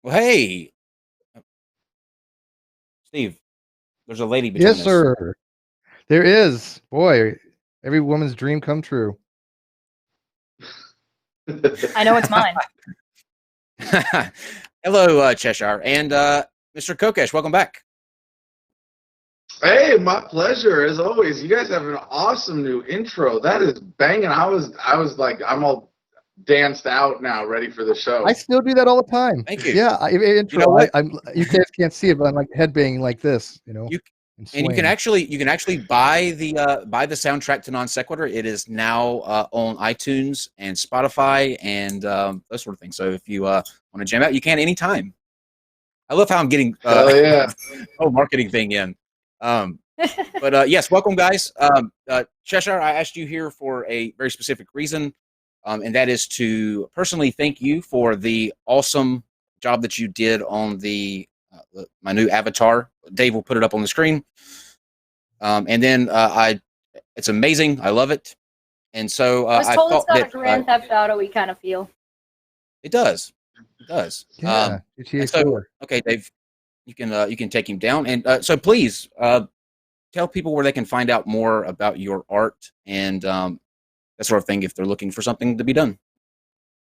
Well, hey, Steve, there's a lady between Yes, us. sir. There is. Boy, every woman's dream come true. I know it's mine. Hello, Cheshire, and Mr. Kokesh, welcome back. Hey, my pleasure as always. You guys have an awesome new intro. That is banging. I was like, I'm all danced out now, ready for the show. I still do that all the time. Thank you. Yeah, intro. You know what? You guys can't see it, but I'm like headbanging like this, and you can actually buy the soundtrack to NonSequitur. It is now on iTunes and Spotify and those sort of things. So if you want to jam out, you can anytime. I love how I'm getting Hell yeah. whole marketing thing in. But yes, welcome guys. Cheshire, I asked you here for a very specific reason, and that is to personally thank you for the awesome job that you did on my new avatar. Dave will put it up on the screen. And then it's amazing. I love it. And so I was told thought it's got that a Grand Theft Auto-y kind of feel. it does. It does. Yeah. So, okay, Dave, you can take him down. And so please tell people where they can find out more about your art and that sort of thing if they're looking for something to be done.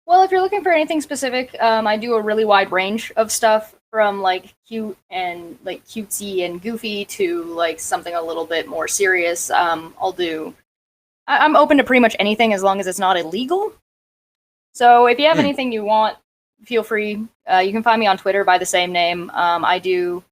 Well, if you're looking for anything specific, I do a really wide range of stuff, from like cute and like cutesy and goofy to like something a little bit more serious. I'm open to pretty much anything as long as it's not illegal. So if you have anything you want, feel free. You can find me on Twitter by the same name. I do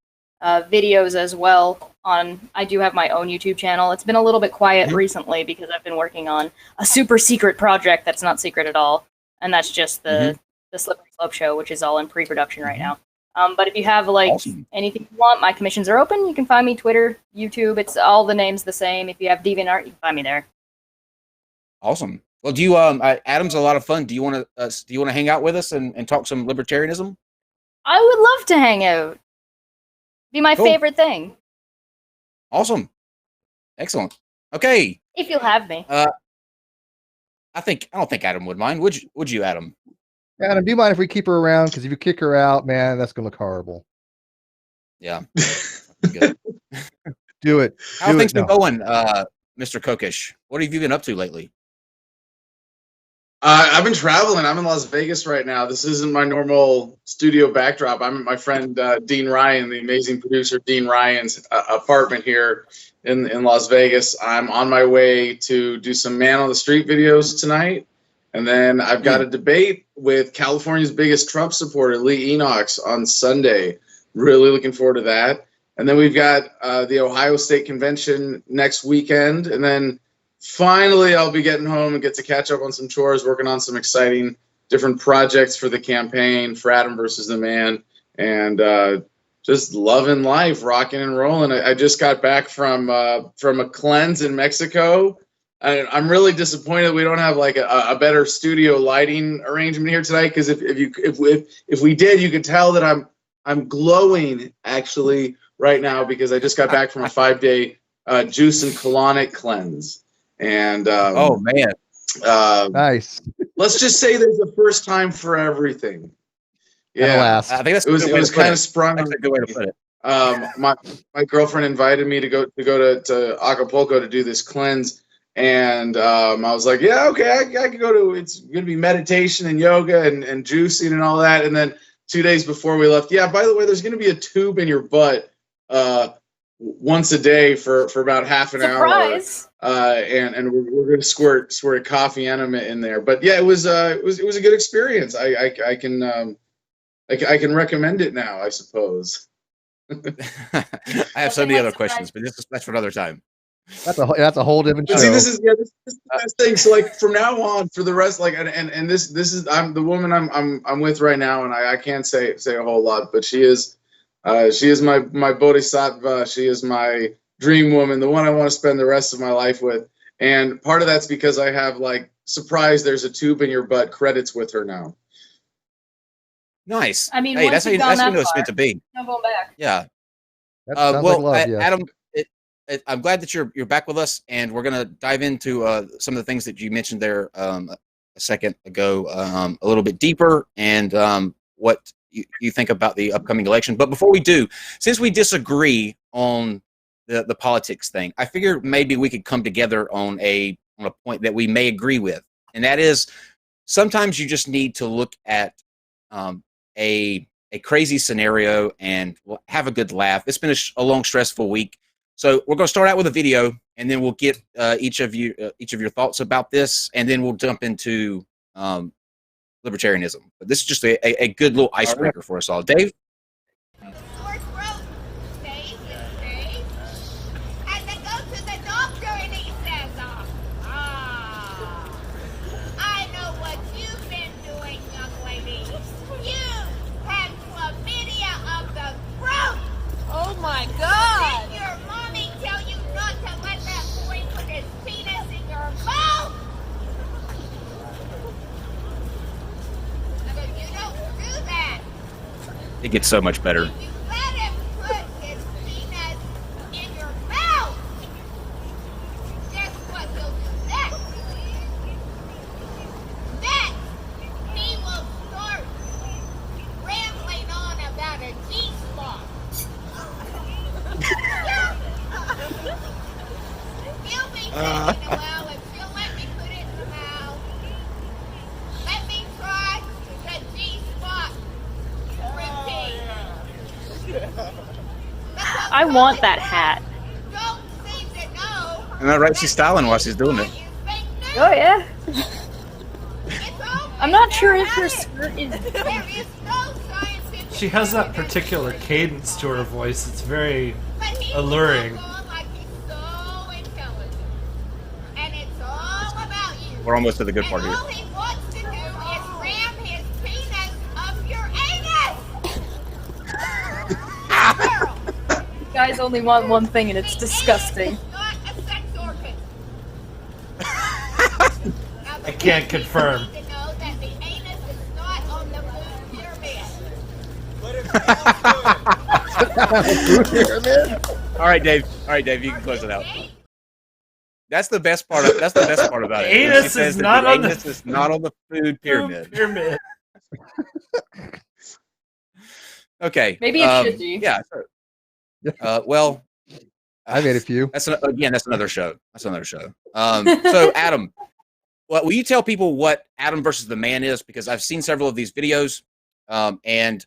videos as well. I do have my own YouTube channel. It's been a little bit quiet recently because I've been working on a super secret project that's not secret at all. And that's just the Slippery Slope show, which is all in pre-production right now. But if you have anything you want, my commissions are open. You can find me Twitter, YouTube. It's all the names the same. If you have DeviantArt, you can find me there. Awesome. Well, do you Adam's a lot of fun. Do you want to hang out with us and talk some libertarianism? I would love to hang out. Be my favorite thing. Awesome. Excellent. Okay. If you'll have me. I don't think Adam would mind. Would you, Adam? Adam, do you mind if we keep her around? Because if you kick her out, man, that's gonna look horrible. Yeah. Good. Do it. How have things been going, Mr. Kokesh? What have you been up to lately? I've been traveling. I'm in Las Vegas right now. This isn't my normal studio backdrop. I'm at my friend Dean Ryan, the amazing producer Dean Ryan's apartment here in Las Vegas. I'm on my way to do some man on the street videos tonight. And then I've got a debate with California's biggest Trump supporter, Lee Enochs, on Sunday. Really looking forward to that. And then we've got the Ohio State Convention next weekend. And then finally I'll be getting home and get to catch up on some chores, working on some exciting different projects for the campaign for Adam versus the Man. And just loving life, rocking and rolling. I just got back from a cleanse in Mexico. I'm really disappointed we don't have like a better studio lighting arrangement here tonight, because if we did, you could tell that I'm glowing actually right now, because I just got back from a 5-day juice and colonic cleanse. And oh man, nice. Let's just say there's a first time for everything. Yeah, I think that's it was kind of sprung. That's a good way to put it. My girlfriend invited me to go to Acapulco to do this cleanse. And I was like, yeah, okay, I could go to, it's going to be meditation and yoga and juicing and all that. And then 2 days before we left, yeah, by the way, there's going to be a tube in your butt once a day for about half an hour. And we're going to squirt a coffee enema in there. But yeah, it was a good experience. I can recommend it now, I suppose. I have so many other questions, but that's for another time. That's a whole different show. See, this is the best thing. So like from now on, for the rest, like and this is I'm the woman I'm with right now, and I can't say a whole lot, but she is my bodhisattva. She is my dream woman, the one I want to spend the rest of my life with. And part of that's because I have like surprise. There's a tube in your butt credits with her now. Nice. I mean, hey, that's how it's meant to be. No going back. Yeah. Well, like love, yes. Adam, I'm glad that you're back with us, and we're gonna dive into some of the things that you mentioned there a second ago a little bit deeper. And what you think about the upcoming election. But before we do, since we disagree on the politics thing, I figure maybe we could come together on a point that we may agree with, and that is sometimes you just need to look at a crazy scenario and have a good laugh. It's been a long, stressful week, so we're going to start out with a video, and then we'll get each of your thoughts about this, and then we'll jump into libertarianism. But this is just a good little icebreaker for us all. Dave? Oh my God! Did your mommy tell you not to let that boy put his penis in your mouth? You don't do that. It gets so much better. You let him put his penis in your mouth. Guess what? He'll do next. Next, he will start rambling on about a G-spot. He'll be taking a while if she'll let me put it in the mouth. Let me try the G-spot. Repeat. I want that hat. Don't seem to know. Am I right? She's styling while she's doing it. Oh yeah. It's always I'm not sure if her skirt is. there is no scientific. She has that particular cadence to her voice. It's very But he alluring. goes on like he's so intelligent. And it's all about you. We're almost to the good part And here. all he wants to do is ram his penis up your anus. Girl, You guys only want one thing, and it's the disgusting. anus is not a sex organ. Now, the I can't people confirm. need to know that the anus is not on the food pyramid. Food pyramid? All right, Dave. You can close it out. That's the best part. That's the best part about it. She Anus says is that not the on the- anus is not on the food pyramid. Pyramid. Okay. Maybe it should be. Yeah. Sure. Well, I made a few. that's another show. That's another show. So Adam, will you tell people what Adam versus the Man is? Because I've seen several of these videos, and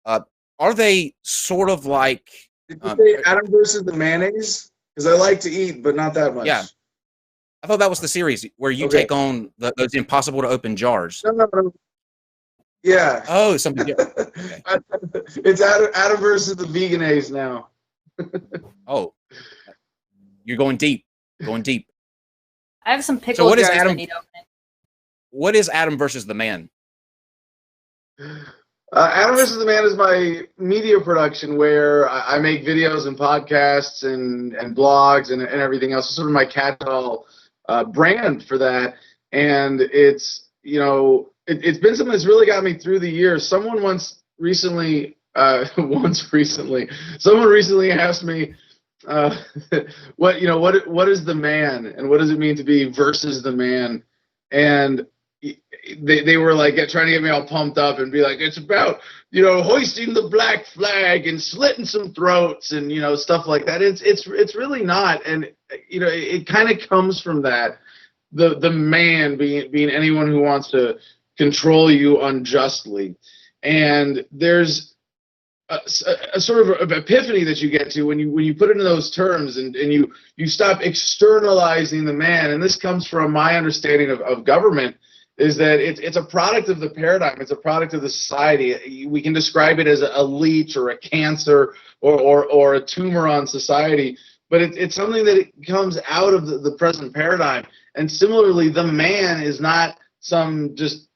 are they sort of like? Did you say Adam versus the mayonnaise? Because I like to eat, but not that much. Yeah. I thought that was the series where you Okay. take on those impossible to open jars. No. Yeah. Oh, something. It's Adam versus the veganase now. Oh, you're going deep. Going deep. I have some pickle what is jars I Adam- need opening. What is Adam versus the Man? Adam versus the Man is my media production where I make videos and podcasts and blogs and everything else. It's sort of my catch-all brand for that. And it's, it's been something that's really got me through the years. Someone recently asked me, what is the man and what does it mean to be versus the man? And they were like trying to get me all pumped up and be like, it's about, hoisting the black flag and slitting some throats and, stuff like that. It's really not. And, it kind of comes from that. The man being anyone who wants to control you unjustly. And there's a sort of epiphany that you get to when you put it in those terms and you stop externalizing the man. And this comes from my understanding of government, is that it's a product of the paradigm. It's a product of the society. We can describe it as a leech or a cancer or a tumor on society, but it's something that comes out of the present paradigm. And similarly, the man is not some just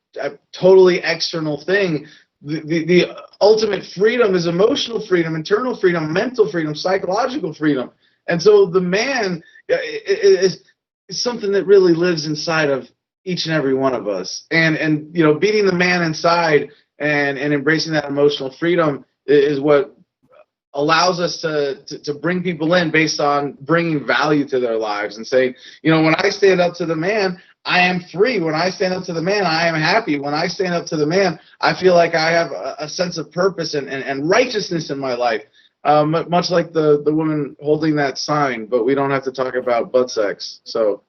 totally external thing. The ultimate freedom is emotional freedom, internal freedom, mental freedom, psychological freedom. And so the man is something that really lives inside of each and every one of us. And beating the man inside and embracing that emotional freedom is what allows us to bring people in based on bringing value to their lives and saying, when I stand up to the man, I am free. When I stand up to the man, I am happy. When I stand up to the man, I feel like I have a sense of purpose and righteousness in my life. Much like the woman holding that sign, but we don't have to talk about butt sex. So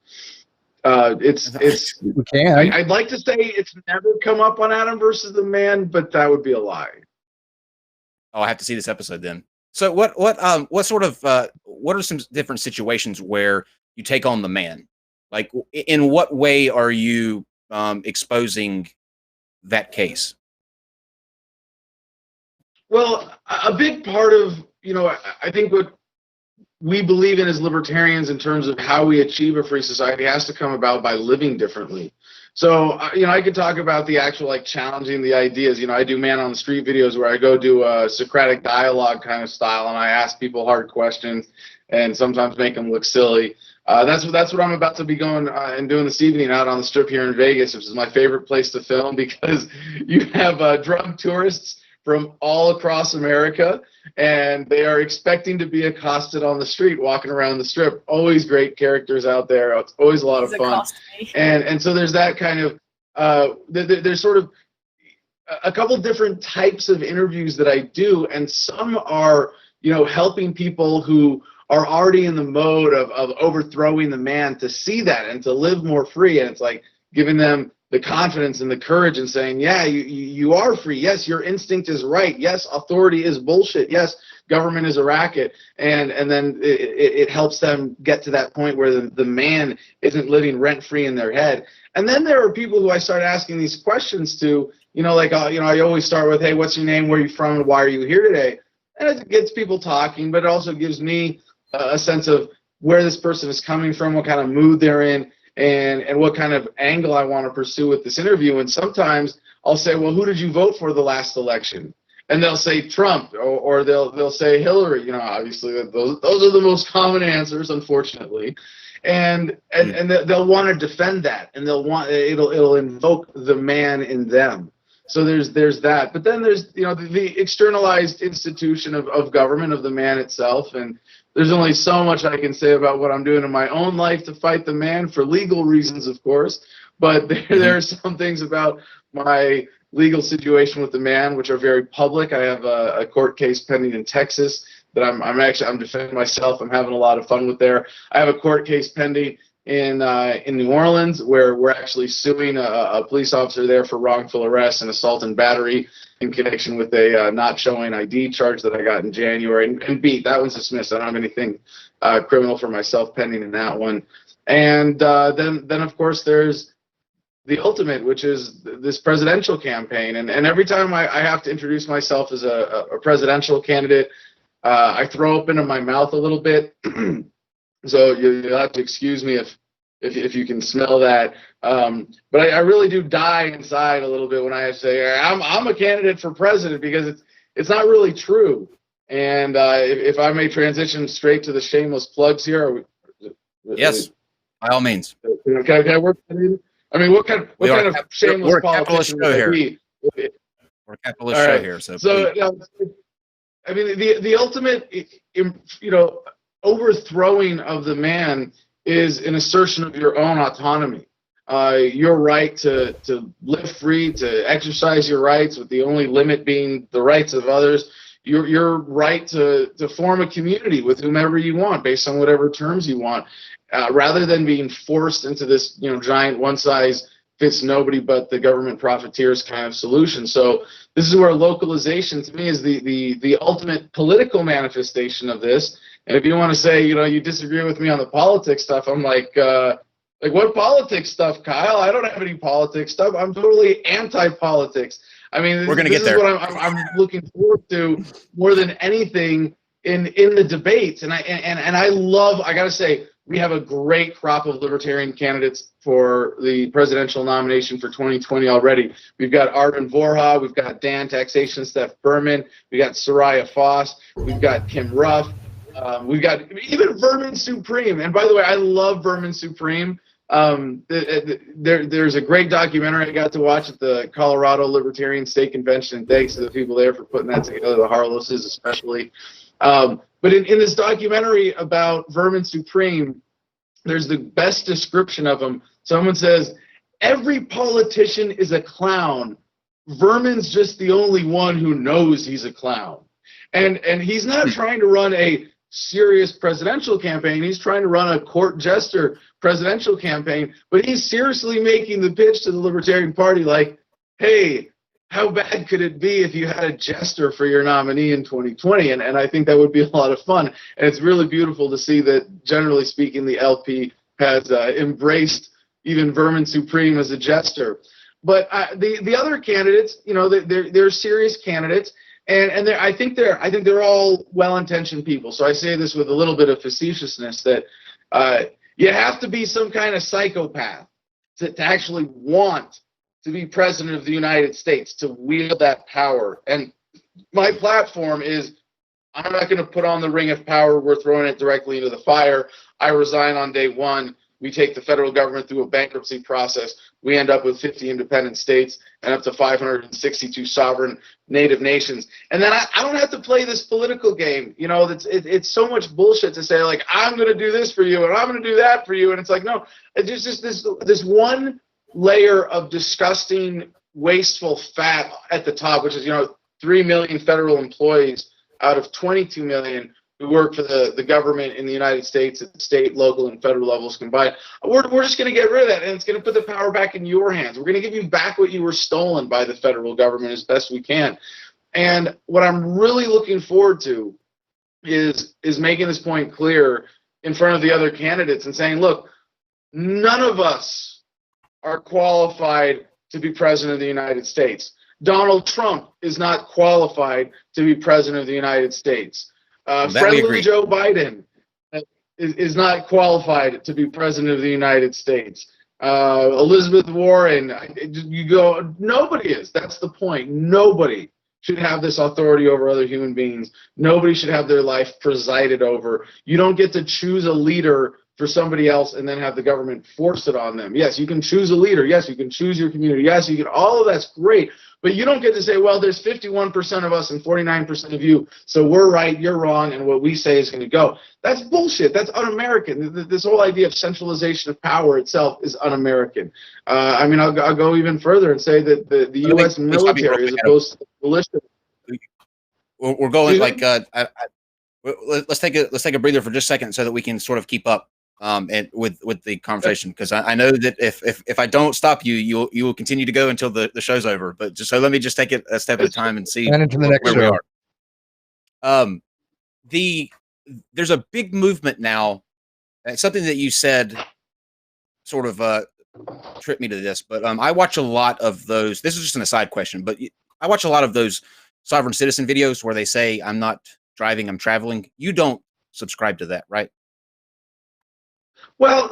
it's We can. I'd like to say it's never come up on Adam versus the Man, but that would be a lie. Oh, I have to see this episode then. So what sort of what are some different situations where you take on the man? Like, in what way are you exposing that case? Well, a big part of, I think what we believe in as libertarians in terms of how we achieve a free society has to come about by living differently. So, I could talk about the actual, like, challenging the ideas. I do man on the street videos where I go do a Socratic dialogue kind of style, and I ask people hard questions and sometimes make them look silly. That's what I'm about to be going and doing this evening out on the strip here in Vegas, which is my favorite place to film because you have drug tourists from all across America, and they are expecting to be accosted on the street, walking around the strip. Always great characters out there. It's always a lot of fun. And so there's that kind of, there's sort of a couple different types of interviews that I do, and some are, helping people who are already in the mode of overthrowing the man to see that and to live more free. And it's like giving them the confidence and the courage and saying, yeah, you are free. Yes, your instinct is right. Yes, authority is bullshit. Yes, government is a racket. And then it helps them get to that point where the man isn't living rent-free in their head. And then there are people who I start asking these questions to, I always start with, hey, what's your name? Where are you from? And why are you here today? And it gets people talking, but it also gives me a sense of where this person is coming from, what kind of mood they're in, and what kind of angle I want to pursue with this interview. And sometimes I'll say, well, who did you vote for the last election? And they'll say Trump, or they'll say Hillary. Obviously those are the most common answers, unfortunately. And they'll want to defend that, and it'll invoke the man in them. So there's that. But then there's the externalized institution of government, of the man itself. And there's only so much I can say about what I'm doing in my own life to fight the man, for legal reasons, of course. But there are some things about my legal situation with the man which are very public. I have a court case pending in Texas that I'm defending myself. I'm having a lot of fun with there. I have a court case pending in New Orleans where we're actually suing a police officer there for wrongful arrest and assault and battery in connection with a not showing ID charge that I got in January, and beat. That one's dismissed. I don't have anything criminal for myself pending in that one. And then of course there's the ultimate, which is this presidential campaign. And every time I have to introduce myself as a presidential candidate, I throw up into my mouth a little bit. So you'll have to excuse me if you can smell that. But I really do die inside a little bit when I say I'm a candidate for president, because it's not really true. And if I may transition straight to the shameless plugs here. Yes, by all means. Can I work that in? I mean, what kind of shameless politician would I be? We're a capitalist show here. So I mean, the ultimate, overthrowing of the man is an assertion of your own autonomy. Your right to live free, to exercise your rights, with the only limit being the rights of others. Your right to form a community with whomever you want, based on whatever terms you want, rather than being forced into this giant one-size-fits-nobody but the government profiteers kind of solution. So this is where localization, to me, is the ultimate political manifestation of this. And if you want to say, you disagree with me on the politics stuff, I'm like what politics stuff, Kyle? I don't have any politics stuff. I'm totally anti-politics. I mean, we're going to get there. This is what I'm looking forward to more than anything in the debates. And I love, I got to say, we have a great crop of libertarian candidates for the presidential nomination for 2020 already. We've got Arvin Vorha, we've got Dan Taxation, Steph Berman, we got Soraya Foss, we've got Kim Ruff, we've got even Vermin Supreme. And by the way, I love Vermin Supreme. There's a great documentary I got to watch at the Colorado Libertarian State Convention, and thanks to the people there for putting that together, the Harlowses especially. But in this documentary about Vermin Supreme, there's the best description of him. Someone says, every politician is a clown. Vermin's just the only one who knows he's a clown. And he's not trying to run a serious presidential campaign. He's trying to run a court jester presidential campaign, but he's seriously making the pitch to the Libertarian Party like, hey, how bad could it be if you had a jester for your nominee in 2020? And I think that would be a lot of fun. And it's really beautiful to see that, generally speaking, the LP has embraced even Vermin Supreme as a jester. But the other candidates, you know, they're serious candidates, and I think they're all well-intentioned people. So I say this with a little bit of facetiousness that you have to be some kind of psychopath to actually want to be president of the United States, to wield that power. And my platform is, I'm not going to put on the ring of power. We're throwing it directly into the fire. I resign on day one. We take the federal government through a bankruptcy process. We end up with 50 independent states and up to 562 sovereign native nations. And then I don't have to play this political game. You know, it's so much bullshit to say, like, I'm going to do this for you and I'm going to do that for you. And it's like, no, it's just this one layer of disgusting, wasteful fat at the top, which is, you know, 3 million federal employees out of 22 million who work for the government in the United States at the state, local, and federal levels combined. We're just going to get rid of that, and it's going to put the power back in your hands. We're going to give you back what you were stolen by the federal government as best we can. And what I'm really looking forward to is making this point clear in front of the other candidates and saying, look, none of us are qualified to be president of the United States. Donald Trump is not qualified to be president of the United States. Friendly Joe Biden is not qualified to be president of the United States. Elizabeth Warren, you go, nobody is. That's the point. Nobody should have this authority over other human beings. Nobody should have their life presided over. You don't get to choose a leader for somebody else and then have the government force it on them. Yes, you can choose a leader. Yes, you can choose your community. Yes, you can. All of that's great. But you don't get to say, well, there's 51% of us and 49% of you, so we're right, you're wrong, and what we say is going to go. That's bullshit. That's un-American. This whole idea of centralization of power itself is un-American. I mean, I'll go even further and say that the U.S. military, as opposed to the militia. We're going like let's take a breather for just a second so that we can sort of keep up and with the conversation, because I know that if I don't stop you, you will continue to go until the show's over. But just so let me just take it a step at a time and see and into the next where show. We are. There's a big movement now. Something that you said sort of tripped me to this, but I watch a lot of those. This is just an aside question, but I watch a lot of those sovereign citizen videos where they say, I'm not driving, I'm traveling. You don't subscribe to that, right? Well,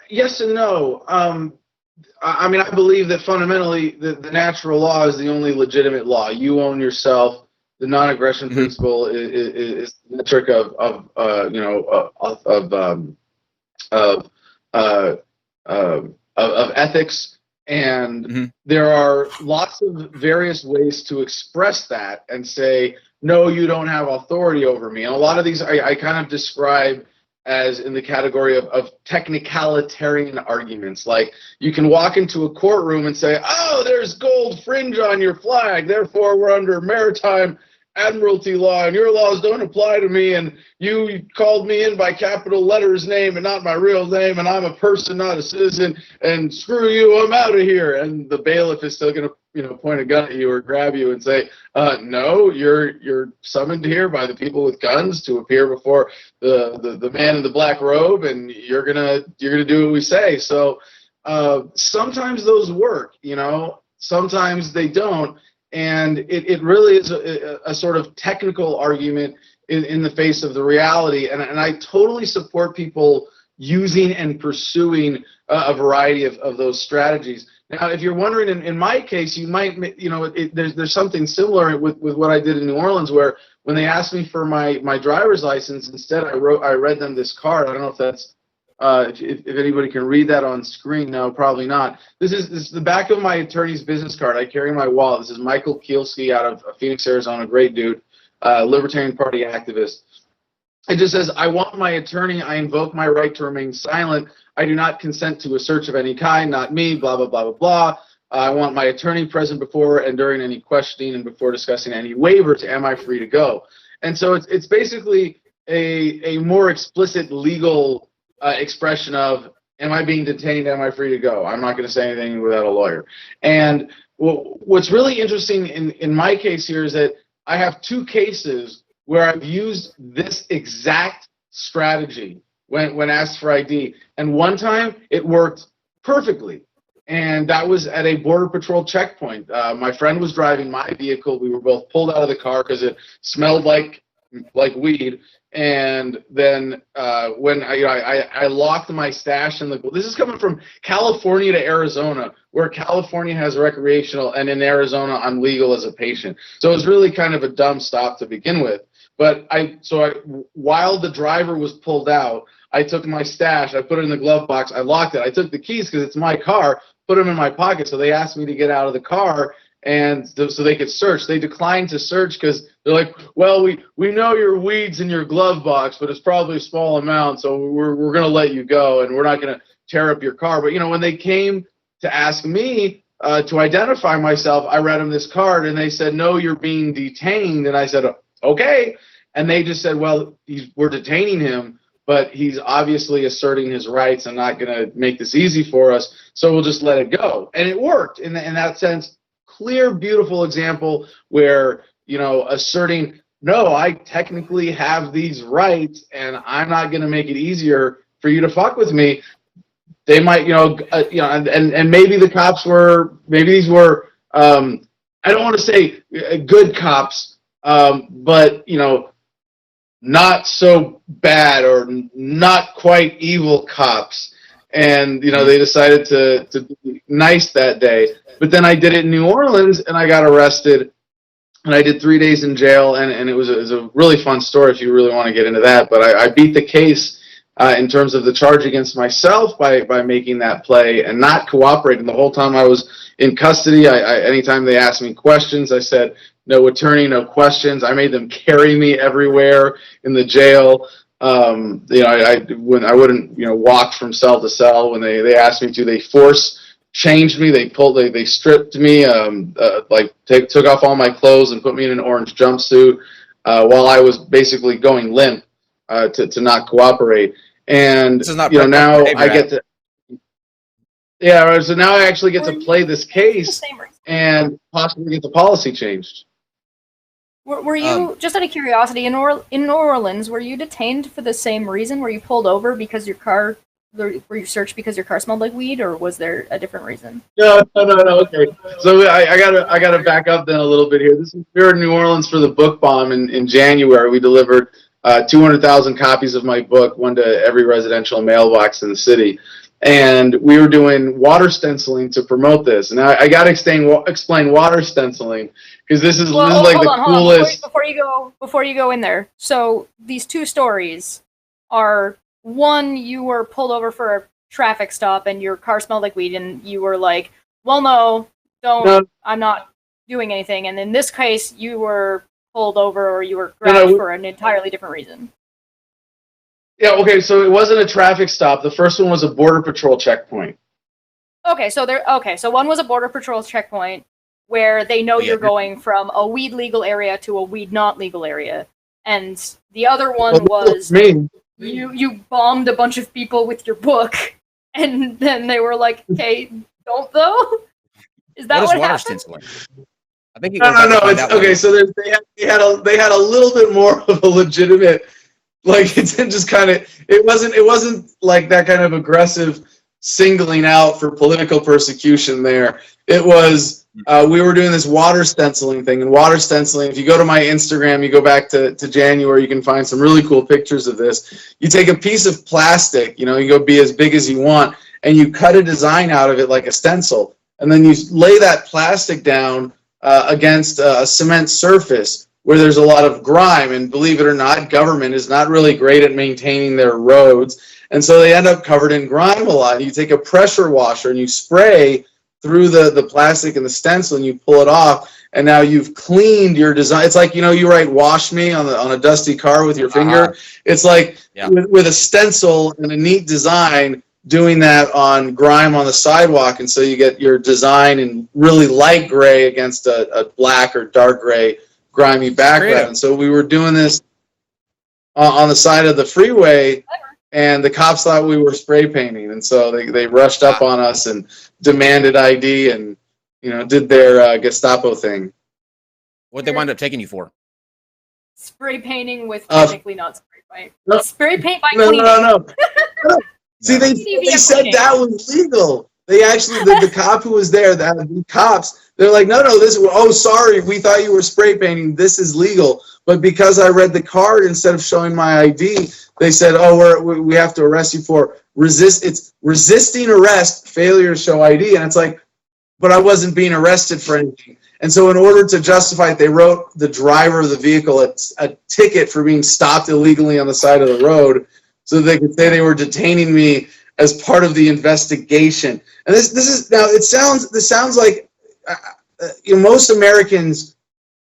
yes and no. I mean, I believe that fundamentally the natural law is the only legitimate law. You own yourself. The non-aggression principle is the metric of ethics, and there are lots of various ways to express that and say, no, you don't have authority over me. And a lot of these I kind of describe as in the category of technicalitarian arguments. Like, you can walk into a courtroom and say, oh, there's gold fringe on your flag, therefore we're under maritime admiralty law and your laws don't apply to me, and you called me in by capital letters name and not my real name, and I'm a person, not a citizen, and screw you, I'm out of here. And the bailiff is still going to point a gun at you or grab you and say, no, you're summoned here by the people with guns to appear before the man in the black robe, and you're gonna do what we say. So sometimes those work, sometimes they don't. And it really is a sort of technical argument in the face of the reality. And I totally support people using and pursuing a variety of those strategies. Now, if you're wondering, in my case, you might, there's something similar with what I did in New Orleans, where when they asked me for my driver's license, instead I read them this card. I don't know if that's if anybody can read that on screen. No, probably not. This is the back of my attorney's business card. I carry in my wallet. This is Michael Kielski out of Phoenix, Arizona. Great dude, Libertarian Party activist. It just says, I want my attorney. I invoke my right to remain silent. I do not consent to a search of any kind, not me, blah, blah, blah, blah, blah. I want my attorney present before and during any questioning and before discussing any waivers. Am I free to go? And so it's basically a more explicit legal expression of, am I being detained? Am I free to go? I'm not going to say anything without a lawyer. And what's really interesting in my case here is that I have 2 cases where I've used this exact strategy when asked for ID. And one time it worked perfectly. And that was at a Border Patrol checkpoint. My friend was driving my vehicle. We were both pulled out of the car because it smelled like weed. And then when I locked my stash in the, this is coming from California to Arizona, where California has recreational and in Arizona I'm legal as a patient. So it was really kind of a dumb stop to begin with. But while the driver was pulled out, I took my stash, I put it in the glove box, I locked it. I took the keys because it's my car, put them in my pocket. So they asked me to get out of the car and so they could search. They declined to search because they're like, well, we know your weed's in your glove box, but it's probably a small amount, so we're going to let you go and we're not going to tear up your car. But, when they came to ask me to identify myself, I read them this card and they said, no, you're being detained. And I said, okay. And they just said, well, we're detaining him, but he's obviously asserting his rights and not going to make this easy for us, so we'll just let it go. And it worked in that sense. Clear, beautiful example where, asserting, no, I technically have these rights and I'm not going to make it easier for you to fuck with me. They might, and maybe the cops were, maybe these were, I don't want to say good cops, but, not so bad or not quite evil cops. And, they decided to be nice that day. But then I did it in New Orleans and I got arrested and I did 3 days in jail. And it was a really fun story if you really want to get into that. But I beat the case in terms of the charge against myself by making that play and not cooperating. The whole time I was in custody, anytime they asked me questions, I said, no attorney, no questions. I made them carry me everywhere in the jail. I wouldn't, walk from cell to cell when they asked me to. They changed me. They stripped me, took off all my clothes and put me in an orange jumpsuit while I was basically going limp to not cooperate. And this is not now I get to. Yeah, so now I actually get to play this case and possibly get the policy changed. Were you, just out of curiosity, in New Orleans, were you detained for the same reason? Were you pulled over because were you searched because your car smelled like weed, or was there a different reason? No. Okay, so I gotta back up then a little bit here. We were in New Orleans for the book bomb in January. We delivered 200,000 copies of my book, one to every residential mailbox in the city. And we were doing water stenciling to promote this. And I got to explain water stenciling because this is like the coolest. Before you go in there, so these 2 stories are: one, you were pulled over for a traffic stop and your car smelled like weed, and you were like, "Well, no, I'm not doing anything." And in this case, you were pulled over or you were grabbed for an entirely different reason. Yeah, okay, so it wasn't a traffic stop. The first one was a Border Patrol checkpoint. So one was a Border Patrol checkpoint where they know you're going from a weed legal area to a weed not legal area. And the other one was you bombed a bunch of people with your book, and then they were like, "Okay, don't though." Is that what happened? Stenciling? I think no. It's okay. So they had a little bit more of a legitimate. Like it just kind of it wasn't like that kind of aggressive singling out for political persecution there. It was we were doing this water stenciling thing, and water stenciling, if you go to my Instagram, you go back to January, you can find some really cool pictures of this. You take a piece of plastic, you go be as big as you want, and you cut a design out of it like a stencil, and then you lay that plastic down against a cement surface where there's a lot of grime, and believe it or not, government is not really great at maintaining their roads, and so they end up covered in grime a lot. You take a pressure washer and you spray through the plastic and the stencil and you pull it off, and now you've cleaned your design. It's like, you write "wash me" on a dusty car with your finger. It's like with a stencil and a neat design, doing that on grime on the sidewalk, and so you get your design in really light gray against a black or dark gray grimy background. And so we were doing this on the side of the freeway, and the cops thought we were spray painting, and so they rushed up on us and demanded ID and did their Gestapo thing. What they wind up taking you for? Spray painting with technically not spray paint. No, spray paint by no, cleaning. no. See, they said that was legal. They actually, the cop who was there, the cops, they're like, no, sorry, we thought you were spray painting. This is legal. But because I read the card instead of showing my ID, they said, we have to arrest you for resisting arrest, failure to show ID. And it's like, but I wasn't being arrested for anything. And so in order to justify it, they wrote the driver of the vehicle a ticket for being stopped illegally on the side of the road, so they could say they were detaining me as part of the investigation. And this is now, this sounds like most Americans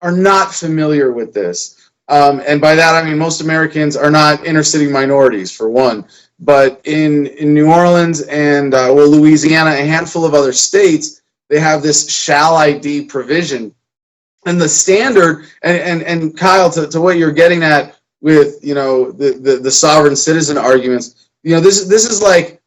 are not familiar with this. And by that, I mean most Americans are not inner city minorities, for one. But in New Orleans and Louisiana, a handful of other states, they have this shall ID provision. And the standard, and Kyle, to what you're getting at with the sovereign citizen arguments, this is like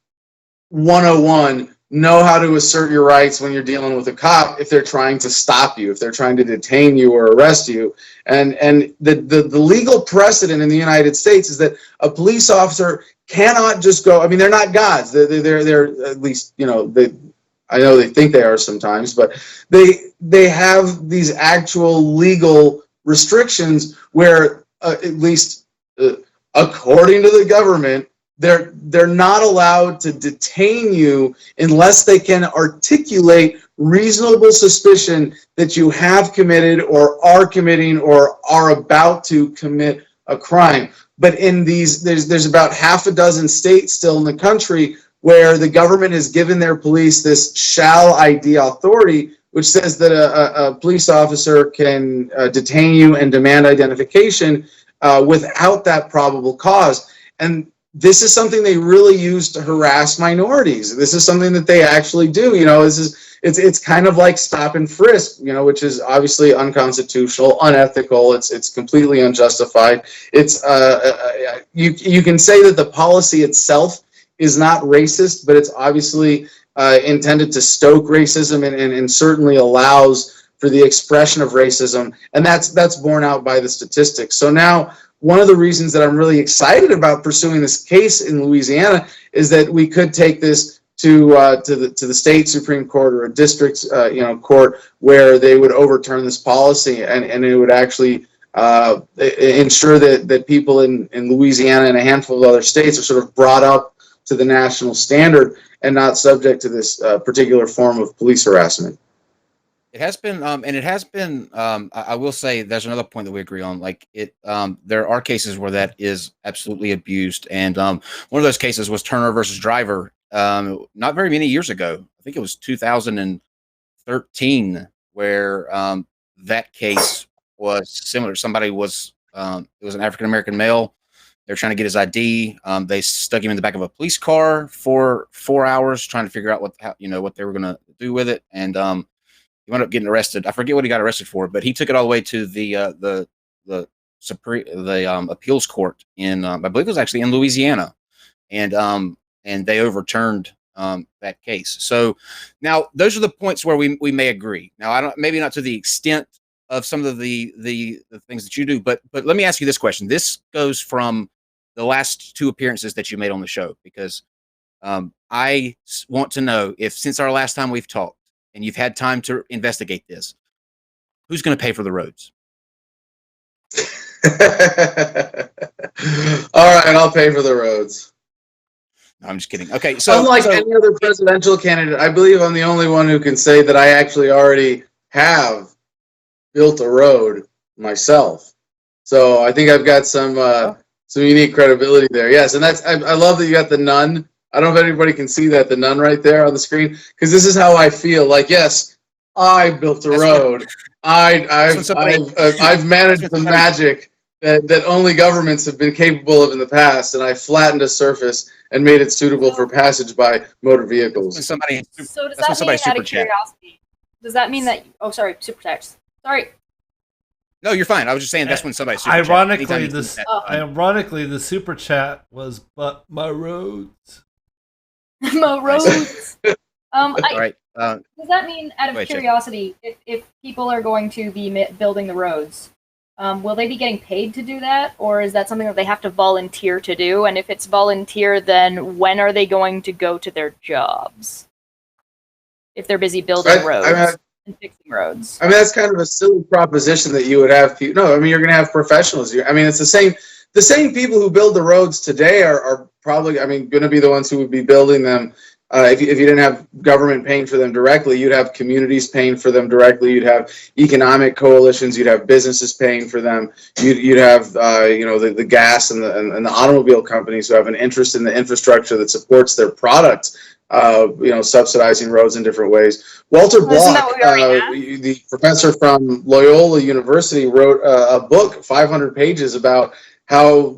101. Know how to assert your rights when you're dealing with a cop if they're trying to stop you, if they're trying to detain you or arrest you. And the legal precedent in the United States is that a police officer cannot just go. I mean, they're not gods. They're at least I know they think they are sometimes, but they have these actual legal restrictions where at least according to the government, they're not allowed to detain you unless they can articulate reasonable suspicion that you have committed or are committing or are about to commit a crime. But in there's about half a dozen states still in the country where the government has given their police this shall ID authority, which says that a police officer can detain you and demand identification without that probable cause. And this is something they really use to harass minorities. This is something that they actually do. It's kind of like stop and frisk, which is obviously unconstitutional, unethical. It's completely unjustified. It's you can say that the policy itself is not racist, but it's obviously intended to stoke racism and certainly allows for the expression of racism, and that's borne out by the statistics. So now, one of the reasons that I'm really excited about pursuing this case in Louisiana is that we could take this to the state Supreme Court or a district court where they would overturn this policy, and it would actually ensure that people in Louisiana and a handful of other states are sort of brought up to the national standard and not subject to this particular form of police harassment. It has been, I will say there's another point that we agree on. Like there are cases where that is absolutely abused. And one of those cases was Turner versus Driver, not very many years ago. I think it was 2013, where that case was similar. Somebody was, it was an African-American male. They're trying to get his ID. They stuck him in the back of a police car for 4 hours trying to figure out what they were going to do with it. And he wound up getting arrested. I forget what he got arrested for, but he took it all the way to the appeals court in I believe it was actually in Louisiana, and they overturned that case. So now those are the points where we may agree. Now maybe not to the extent of some of the things that you do, but let me ask you this question. This goes from the last two appearances that you made on the show, because I want to know if, since our last time we've talked and you've had time to investigate this, who's going to pay for the roads? All right, I'll pay for the roads. No, I'm just kidding. Okay, so unlike any other presidential candidate, I believe I'm the only one who can say that I actually already have built a road myself. So I think I've got some unique credibility there. Yes, and I love that you got the nun. I don't know if anybody can see that, the nun right there on the screen, because this is how I feel. Like, yes, I built a road, I've managed the magic that only governments have been capable of in the past, and I flattened a surface and made it suitable for passage by motor vehicles. So does that mean, out of curiosity, does that mean that? Oh, sorry, super text. Sorry. No, you're fine. I was just saying that's when somebody super ironically the super chat was "but my roads." My roads. All right. Does that mean, out of curiosity, if people are going to be building the roads, will they be getting paid to do that, or is that something that they have to volunteer to do? And if it's volunteer, then when are they going to go to their jobs? If they're busy building roads and fixing roads. I mean, that's kind of a silly proposition that you would have. No, I mean, you're going to have professionals. I mean, it's the same. The same people who build the roads today are probably, I mean, going to be the ones who would be building them. If you didn't have government paying for them directly, you'd have communities paying for them directly. You'd have economic coalitions. You'd have businesses paying for them. You'd have the gas and the automobile companies who have an interest in the infrastructure that supports their products. Subsidizing roads in different ways. Walter Block, the professor from Loyola University, wrote a book, 500 pages, about how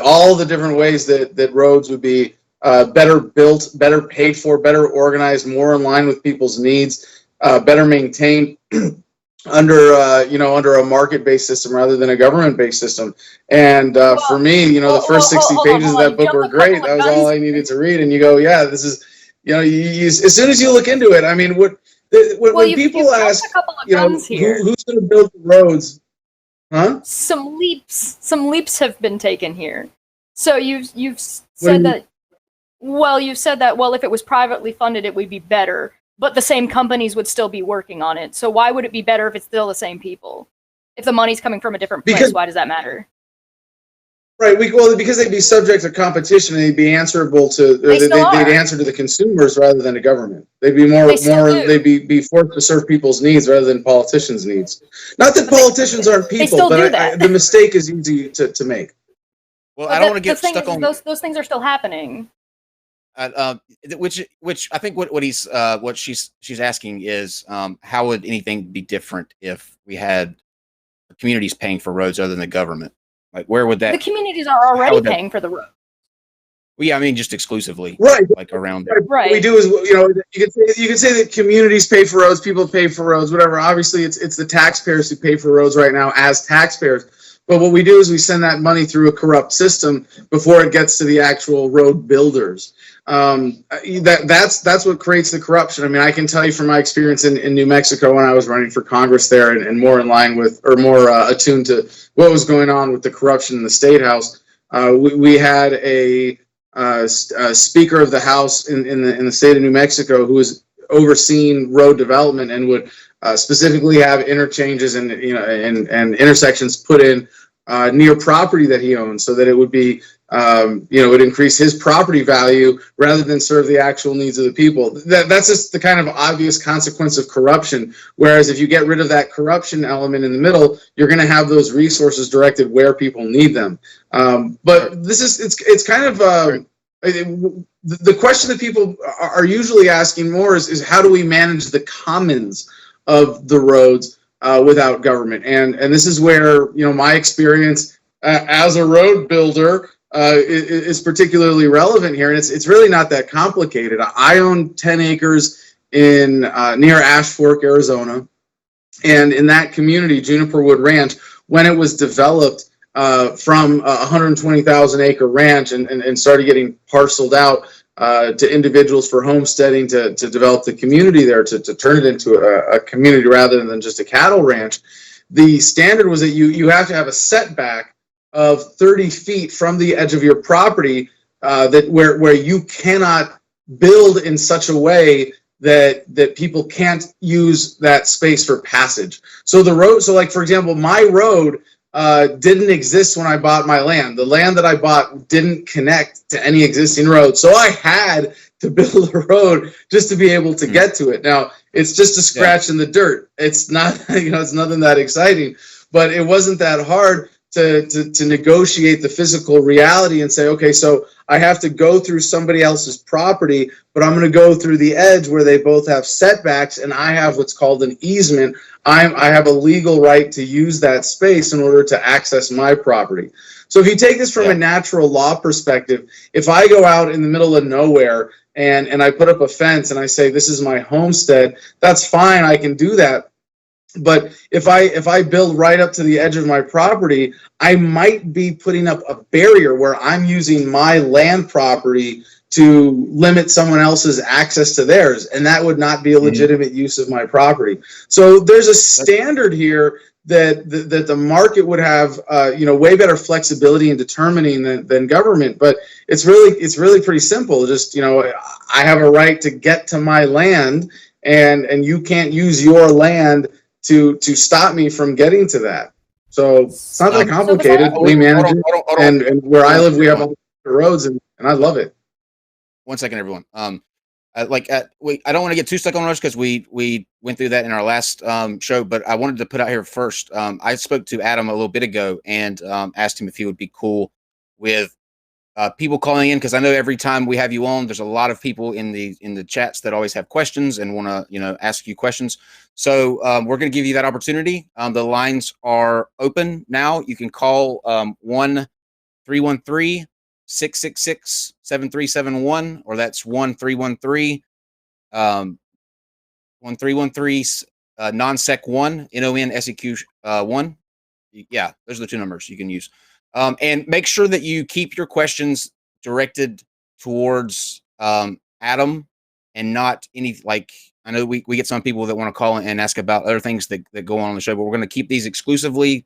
all the different ways that roads would be better built, better paid for, better organized, more in line with people's needs, better maintained under a market-based system rather than a government-based system. And for me, the first 60 pages of that book were great. That was all I needed to read. And you go, yeah, this is, as soon as you look into it, I mean, when people ask, who's going to build the roads? Huh? Some leaps have been taken here. So you've said that. Well, you've said that. Well, if it was privately funded, it would be better, but the same companies would still be working on it. So why would it be better if it's still the same people? If the money's coming from a different place, why does that matter? Right. Because they'd be subject to competition, and they'd be answerable to. They'd answer to the consumers rather than the government. They'd be They'd be forced to serve people's needs rather than politicians' needs. Not that politicians aren't people, but the mistake is easy to make. Well, I don't want to get stuck on those things are still happening. Which I think what she's asking is how would anything be different if we had communities paying for roads other than the government? Like, where would that? The communities are already paying for the road. Well, yeah, I mean, just exclusively, right? Like around there. Right. What we do is, you could say that communities pay for roads, people pay for roads, whatever. Obviously, it's the taxpayers who pay for roads right now as taxpayers. But what we do is we send that money through a corrupt system before it gets to the actual road builders. That's what creates the corruption. I mean, I can tell you from my experience in New Mexico when I was running for Congress there, and more in line with, or more attuned to what was going on with the corruption in the state house. We had a Speaker of the House in the state of New Mexico who was overseeing road development and would specifically have interchanges and intersections put in near property that he owned, so that it would be it would increase his property value rather than serve the actual needs of the people. That's just the kind of obvious consequence of corruption. Whereas if you get rid of that corruption element in the middle, you're going to have those resources directed where people need them. But this is it's kind of the question that people are usually asking more is how do we manage the commons of the roads without government? And this is where my experience as a road builder is particularly relevant here, and it's really not that complicated. I own 10 acres in near Ash Fork, Arizona, and in that community, Juniper Wood Ranch, when it was developed from a 120,000 acre ranch and started getting parceled out to individuals for homesteading to develop the community there, to turn it into a community rather than just a cattle ranch, the standard was that you have to have a setback of 30 feet from the edge of your property where you cannot build in such a way that people can't use that space for passage. So the road, like for example, my road didn't exist when I bought my land. The land that I bought didn't connect to any existing road. So I had to build a road just to be able to get to it. Now, it's just a scratch in the dirt. It's not, it's nothing that exciting, but it wasn't that hard to negotiate the physical reality and say, okay, so I have to go through somebody else's property, but I'm going to go through the edge where they both have setbacks, and I have what's called an easement. I have a legal right to use that space in order to access my property. So if you take this from a natural law perspective, if I go out in the middle of nowhere and I put up a fence and I say, this is my homestead, that's fine, I can do that. But if I build right up to the edge of my property, I might be putting up a barrier where I'm using my land property to limit someone else's access to theirs, and that would not be a legitimate use of my property. So there's a standard here that the market would have, way better flexibility in determining than government. But it's really pretty simple. Just, I have a right to get to my land, and you can't use your land to stop me from getting to that. So it's not that complicated. We manage it, and where I live, we have all the roads, and I love it. 1 second, everyone. I don't want to get too stuck on rush because we went through that in our last show, but I wanted to put out here first. I spoke to Adam a little bit ago and asked him if he would be cool with people calling in, because I know every time we have you on, there's a lot of people in the chats that always have questions and want to ask you questions. So we're going to give you that opportunity. The lines are open now. You can call 1-313-666-7371, or that's 1-313 NonSeq1, NonSeq1. Yeah, those are the two numbers you can use. And make sure that you keep your questions directed towards Adam and not any, I know we get some people that want to call and ask about other things that go on the show, but we're going to keep these exclusively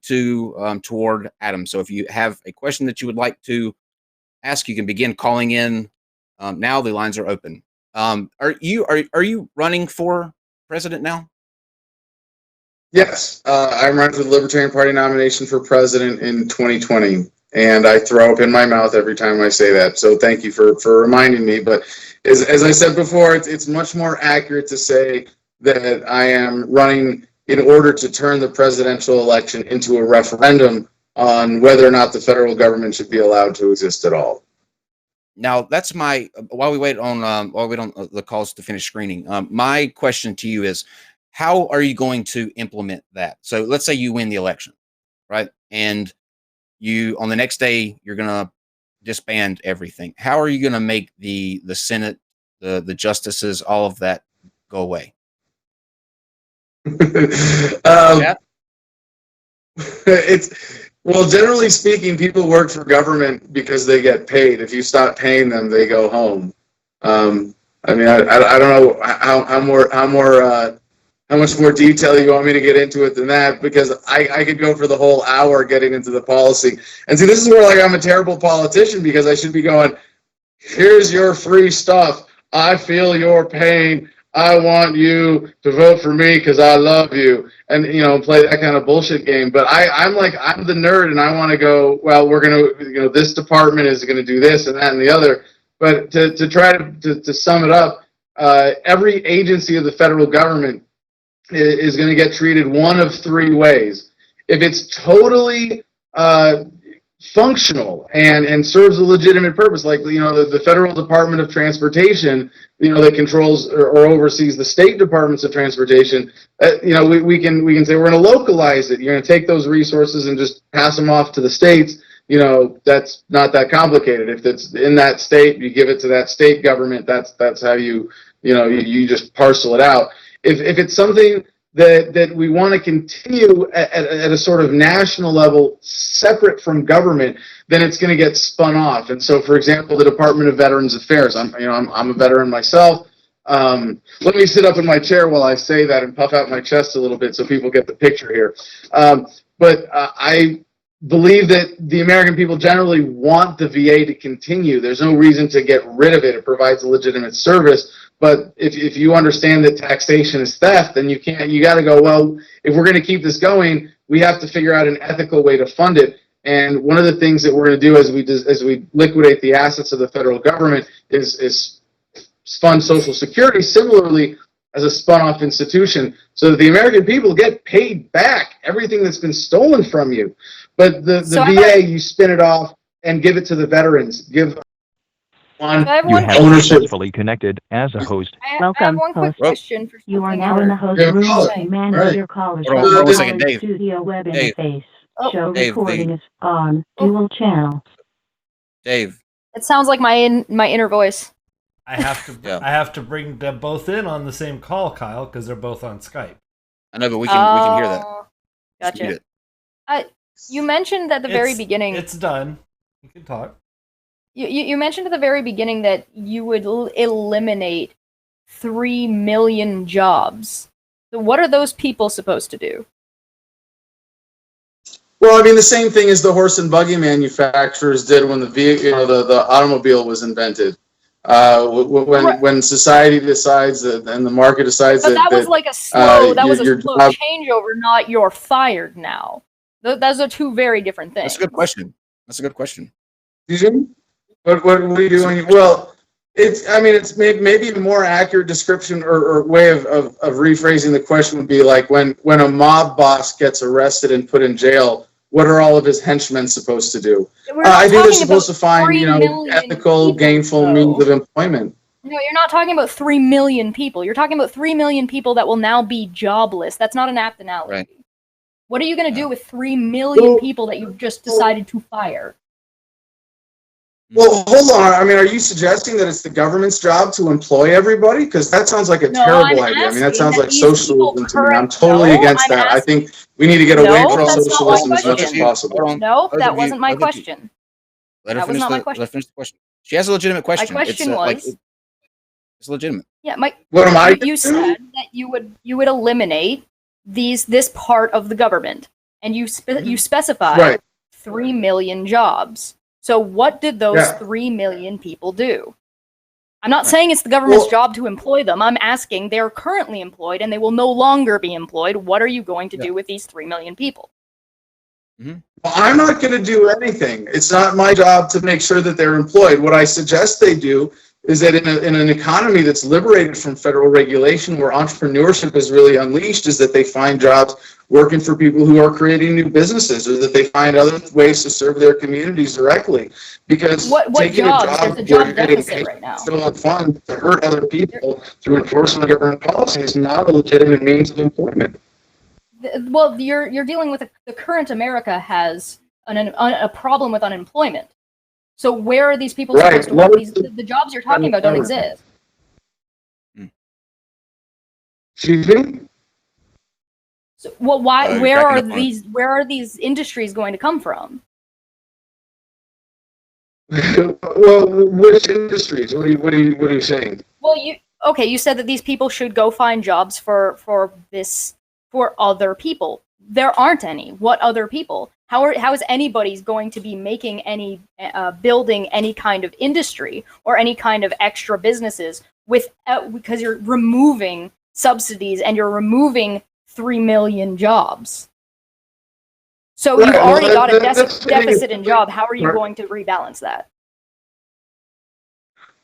toward Adam. So if you have a question that you would like to ask, you can begin calling in now. The lines are open. Are you running for president now? Yes, I'm running for the Libertarian Party nomination for president in 2020, and I throw up in my mouth every time I say that. So thank you for reminding me. But as I said before, it's much more accurate to say that I am running in order to turn the presidential election into a referendum on whether or not the federal government should be allowed to exist at all. Now, that's while we wait on the calls to finish screening, my question to you is, how are you going to implement that? So let's say you win the election, right? And on the next day, you're going to disband everything. How are you going to make the Senate, the justices, all of that go away? Well, generally speaking, people work for government because they get paid. If you stop paying them, they go home. I don't know how much more detail you want me to get into it than that, because I could go for the whole hour getting into the policy. And see, this is where I'm a terrible politician, because I should be going, here's your free stuff. I feel your pain. I want you to vote for me because I love you, and play that kind of bullshit game. But I'm the nerd, and I want to go, well, we're gonna, this department is gonna do this and that and the other. But to try to sum it up, every agency of the federal government is going to get treated one of three ways. If it's totally functional and serves a legitimate purpose, like the Federal Department of Transportation, that controls or oversees the state departments of transportation, we can say we're going to localize it. You're going to take those resources and just pass them off to the states. That's not that complicated. If it's in that state, you give it to that state government. That's how you just parcel it out. If it's something that we want to continue at a sort of national level, separate from government, then it's going to get spun off. And so, for example, the Department of Veterans Affairs. I'm a veteran myself. Let me sit up in my chair while I say that and puff out my chest a little bit so people get the picture here. But I believe that the American people generally want the VA to continue. There's no reason to get rid of it. It provides a legitimate service. But if you understand that taxation is theft, then you got to go, well, if we're going to keep this going, we have to figure out an ethical way to fund it. And one of the things that we're going to do as we liquidate the assets of the federal government is fund Social Security. Similarly, as a spun-off institution, so that the American people get paid back everything that's been stolen from you. But the VA, you spin it off and give it to the veterans. Give one You have ownership. successfully connected as a host. I have Welcome, one quick host. question for You are something now in the host Yeah, room caller. to manage Right. your callers. Hold on, hold a second, Dave. Studio web Dave. interface. Oh. Show Dave, recording Dave. is on. Oh. Dual channel. Dave. It sounds like my inner voice. I have to Yeah. I have to bring them both in on the same call, Kyle, because they're both on Skype. I know, but we can hear that. Oh, Just mute Gotcha. it. You mentioned at the very beginning. It's done. You can talk. You mentioned at the very beginning that you would eliminate 3 million jobs. So what are those people supposed to do? Well, I mean, the same thing as the horse and buggy manufacturers did when the vehicle, the automobile was invented. When society decides that, and the market decides But that was like a slow. That was a your slow job- changeover. Not you're fired now. Those are two very different things. That's a good question. That's a good question. Excuse me? What are we doing? Well, it's maybe a more accurate description or way of rephrasing the question would be like when a mob boss gets arrested and put in jail, what are all of his henchmen supposed to do? I think they're supposed to find, 3 million ethical, people, gainful though. means of employment. No, you're not talking about 3 million people. You're talking about 3 million people that will now be jobless. That's not an apt analogy. Right. What are you going to do with 3 million people that you've just decided to fire? Well, hold on. I mean, are you suggesting that it's the government's job to employ everybody? Because that sounds like a No, terrible I'm idea. I mean, that asking sounds that like these people socialism to me. I'm current- totally No, against I'm that. I asking- think we need to get away No, from that's not my socialism as much as question. possible. Hold on. No, Both that of you- wasn't my both of you- question. Let her That was finish not my let her question. finish the question. She has a legitimate question. My question was- it's legitimate. Yeah, Mike. What am I? You said that you would eliminate this part of the government, and you specified Right. 3 million jobs. So what did those Yeah. 3 million people do? I'm not saying it's the government's Well- job to employ them. I'm asking they're currently employed and they will no longer be employed. What are you going to do with these 3 million people? Well, I'm not going to do anything. It's not my job to make sure that they're employed. What I suggest they do is that in an economy that's liberated from federal regulation, where entrepreneurship is really unleashed, is that they find jobs working for people who are creating new businesses, or that they find other ways to serve their communities directly. Because What taking jobs? a job There's a where job you're getting deficit paid right now. still on funds to hurt other people through enforcement of government policy is not a legitimate means of employment. Well, you're dealing with the current America has a problem with unemployment. So where are these people Right. supposed to work? The jobs you're talking about don't exist. Excuse me? So, well, why? You're Where are backing up on it. Where are these industries going to come from? Well, which industries? What are you saying? Well, you said that these people should go find jobs for other people. There aren't any. What other people? How is anybody going to be making any building any kind of industry or any kind of extra businesses because you're removing subsidies and you're removing 3 million jobs. So Right, you've well, already got a that's deficit in job. How are you Right. going to rebalance that?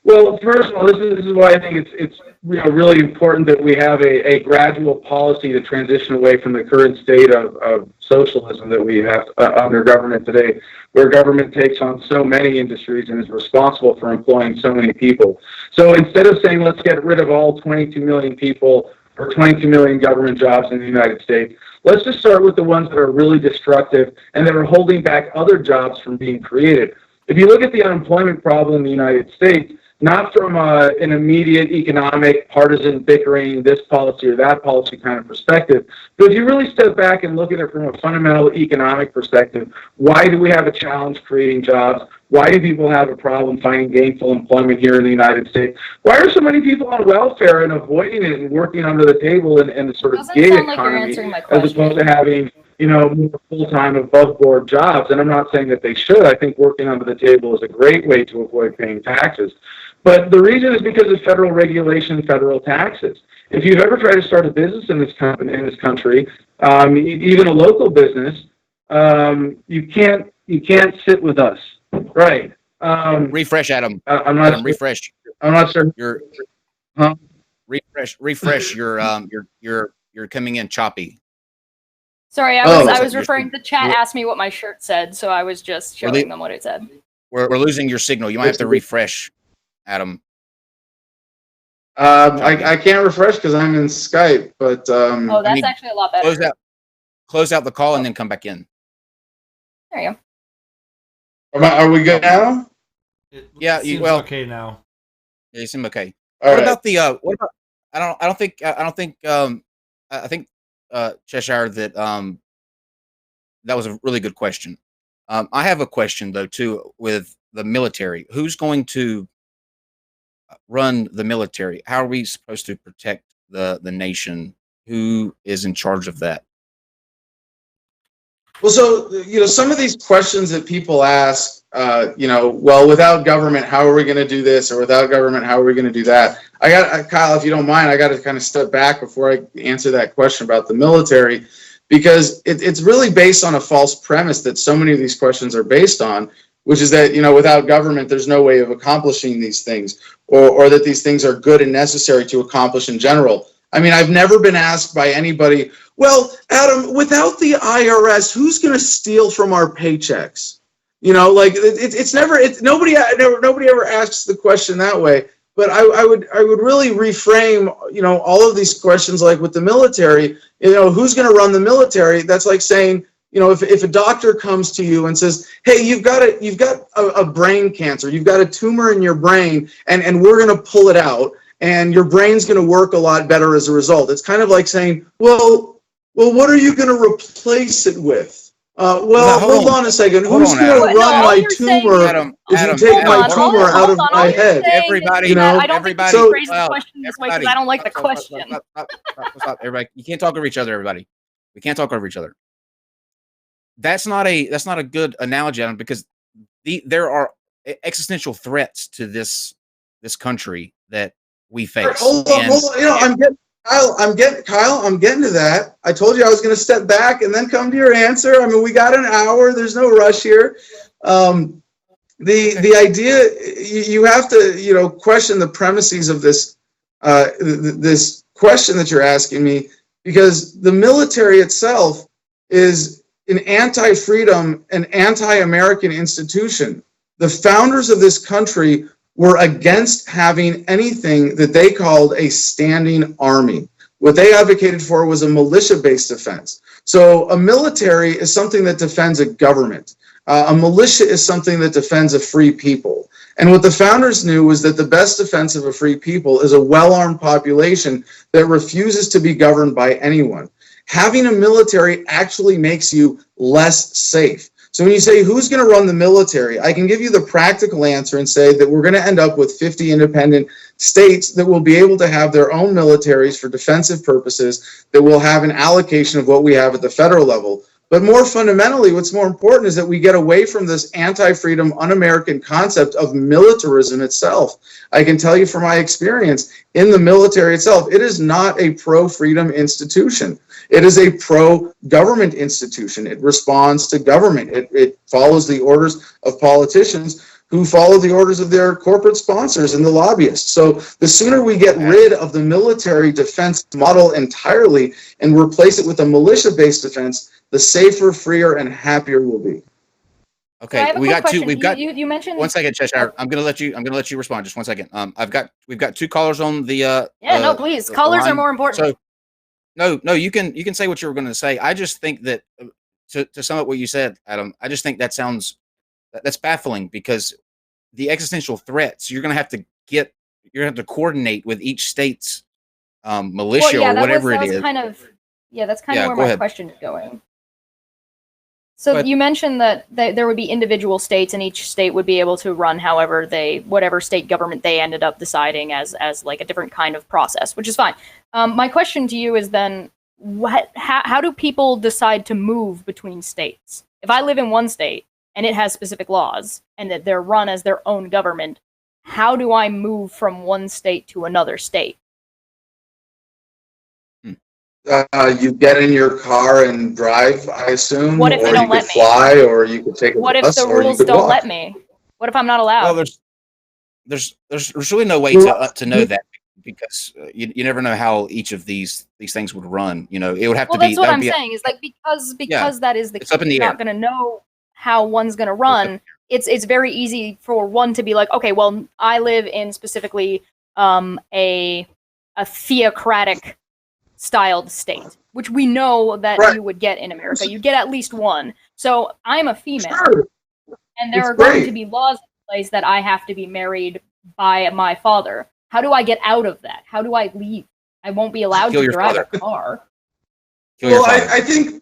Well, first of all, this is why I think it's really important that we have a gradual policy to transition away from the current state of socialism that we have under government today, where government takes on so many industries and is responsible for employing so many people. So instead of saying let's get rid of all 22 million people or 22 million government jobs in the United States, let's just start with the ones that are really destructive and that are holding back other jobs from being created. If you look at the unemployment problem in the United States, not from an immediate economic, partisan bickering, this policy or that policy kind of perspective, but if you really step back and look at it from a fundamental economic perspective, why do we have a challenge creating jobs? Why do people have a problem finding gainful employment here in the United States? Why are so many people on welfare and avoiding it and working under the table in the sort of Doesn't gig sound like you're economy answering my as question. opposed to having more full-time above-board jobs? And I'm not saying that they should. I think working under the table is a great way to avoid paying taxes. But the reason is because of federal regulation, federal taxes. If you've ever tried to start a business in this country, even a local business, you can't sit with us, right? Refresh, Adam. I'm not Adam, sure, refresh. I'm not sure. You're Huh? refresh you're coming in choppy. Sorry, I Oh. was referring. The chat asked me what my shirt said, so I was just showing them what it said. We're losing your signal. You might have to refresh, Adam. I can't refresh because I'm in Skype, but Oh, that's actually a lot better. Close out the call and then come back in. There you go. are we good now? Yeah, Seems well, okay now. Yeah, you seem okay. All What right. about the I think Cheshire that that was a really good question. I have a question though too with the military. Who's going to run the military? How are we supposed to protect the nation? Who is in charge of that? Well, so some of these questions that people ask, well, without government, how are we going to do this? Or without government, how are we going to do that? Kyle, if you don't mind, I got to kind of step back before I answer that question about the military, because it's really based on a false premise that so many of these questions are based on, which is that without government, there's no way of accomplishing these things, or that these things are good and necessary to accomplish in general. I mean, I've never been asked by anybody, well, Adam, without the IRS, who's going to steal from our paychecks? Nobody ever asks the question that way. But I would really reframe, all of these questions, like with the military, who's going to run the military? That's like saying, if a doctor comes to you and says, hey, you've got a brain cancer, you've got a tumor in your brain, and we're going to pull it out, and your brain's going to work a lot better as a result. It's kind of like saying, well, what are you going to replace it with? Hold on a second. Who's going to run my tumor if you take my tumor out of my head? Everybody, I don't think we should phrase the question this way because I don't like the question. Stop, everybody. You can't talk over each other, everybody. We can't talk over each other. That's not a good analogy, Adam, because there are existential threats to this country that we face. Right, hold on. I'm getting to that. I told you I was going to step back and then come to your answer. I mean, we got an hour. There's no rush here. The idea, you have to question the premises of this this question that you're asking me, because the military itself is an anti-freedom and anti-American institution. The founders of this country were against having anything that they called a standing army. What they advocated for was a militia-based defense. So a military is something that defends a government. A militia is something that defends a free people. And what the founders knew was that the best defense of a free people is a well-armed population that refuses to be governed by anyone. Having a military actually makes you less safe. So when you say, who's going to run the military, I can give you the practical answer and say that we're going to end up with 50 independent states that will be able to have their own militaries for defensive purposes, that will have an allocation of what we have at the federal level. But more fundamentally, what's more important is that we get away from this anti-freedom, un-American concept of militarism itself. I can tell you from my experience in the military itself, it is not a pro-freedom institution. It is a pro-government institution. It responds to government. It follows the orders of politicians who follow the orders of their corporate sponsors and the lobbyists. So the sooner we get rid of the military defense model entirely and replace it with a militia-based defense, the safer, freer, and happier we'll be. Okay, we got two. We've got. You mentioned. 1 second, Cheshire. I'm gonna let you respond. Just 1 second. We've got two callers on the. No, please. Callers are more important. So, no, you can say what you were going to say. I just think that to sum up what you said, Adam, I just think that's baffling, because the existential threats, you're going to have to coordinate with each state's militia or whatever it is. That's kind of where my question is going. So you mentioned that there would be individual states, and each state would be able to run whatever state government they ended up deciding as like a different kind of process, which is fine. My question to you is then, how do people decide to move between states? If I live in one state and it has specific laws and that they're run as their own government, how do I move from one state to another state? You get in your car and drive, I assume. What if they don't let me? Fly, or you could take a bus, what if the rules don't let me? What if I'm not allowed? Well, there's really no way to know that. because you never know how each of these things would run. You know, it would have Well, to be. that's what that would I'm be saying. Is like because that is the It's up in the you're air. not going to know how one's going to run. It's very easy for one to be like, okay, well, I live in specifically a theocratic styled state, which we know that Right. you would get in America. You get at least one. So I'm a female, Sure. and there It's are going great. to be laws in place that I have to be married by my father. How do I get out of that? How do I leave? I won't be allowed Kill to your drive father. a car. Kill your Well, father. I think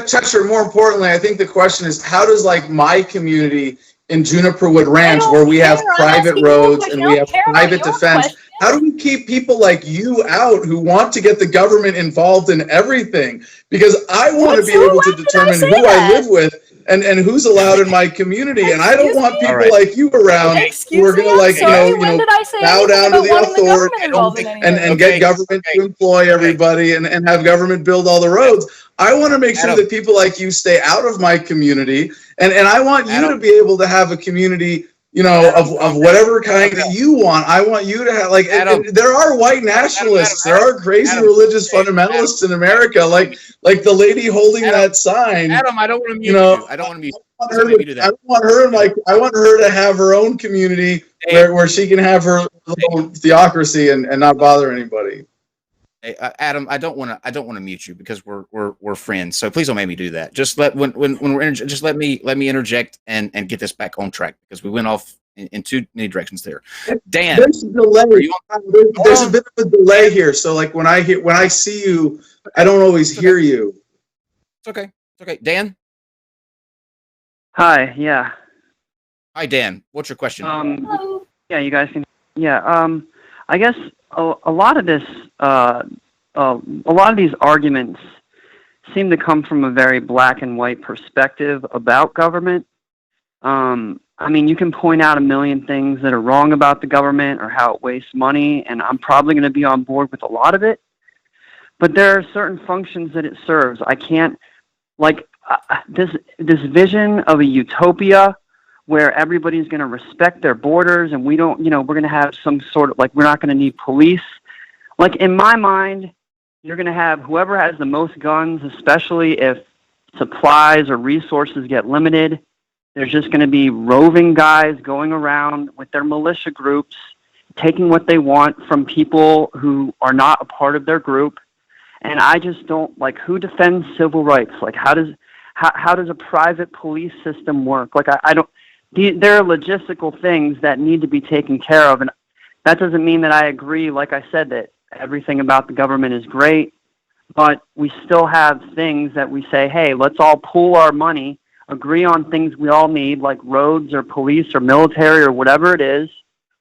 Cheshire, more importantly, I think the question is, how does like my community in Juniperwood Ranch, don't where we have care. I'm private asking you a roads question. and I we don't have care about private your defense, question. how do we keep people like you out who want to get the government involved in everything? Because I want to be able to determine who I live with and who's allowed in my community, and I don't Excuse want me? people All right. like you around who Excuse are me, going to I'm like sorry. When did I say bow anything down to about the wanting the authority government involved in anything? and Okay, get government okay, to employ everybody and have government build all the roads. I want to make sure Adam. that people like you stay out of my community, and I want you Adam. to be able to have a community, you know, Adam, of whatever kind that you want. I want you to have, like, Adam. there are white nationalists, there are crazy Adam. religious Hey, fundamentalists in America, like the lady holding Adam. that sign. Adam, I don't want to mute You know, you. I don't want to mute you. I Please don't make me do I that. don't want her like I want her to have her own community where she can have her little theocracy and not bother anybody. Hey, Adam, I don't want to mute you because we're friends. So please don't make me do that. Just let just let me interject and get this back on track because we went off in too many directions there. Dan, There's a delay. There's a bit of a delay here. So like when I see you, I don't always hear you. It's okay. It's okay. Dan. Hi. Yeah. Hi, Dan. What's your question? Yeah. You guys can. Yeah. I guess a lot of this, a lot of these arguments seem to come from a very black and white perspective about government. I mean, you can point out a million things that are wrong about the government or how it wastes money, and I'm probably going to be on board with a lot of it. But there are certain functions that it serves. I can't, like, this vision of a utopia where everybody's going to respect their borders and we don't, we're going to have some sort of, like, we're not going to need police. Like, in my mind, you're going to have whoever has the most guns, especially if supplies or resources get limited. There's just going to be roving guys going around with their militia groups, taking what they want from people who are not a part of their group. And I just don't, like, who defends civil rights? Like, how does a private police system work? Like, I don't, there are logistical things that need to be taken care of. And that doesn't mean that I agree, like I said, that everything about the government is great, but we still have things that we say, hey, let's all pool our money, agree on things we all need, like roads or police or military or whatever it is.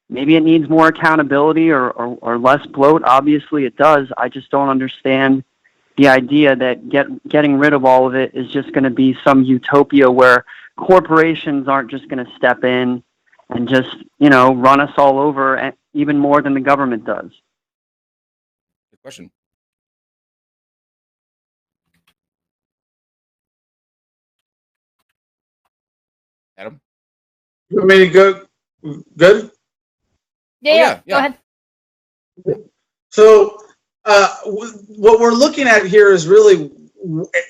Maybe it needs more accountability or less bloat. Obviously it does. I just don't understand the idea that getting rid of all of it is just going to be some utopia where corporations aren't just going to step in and just, run us all over, and even more than the government does. Good question. Adam? You want me to go? Good? Yeah, go ahead. So what we're looking at here is really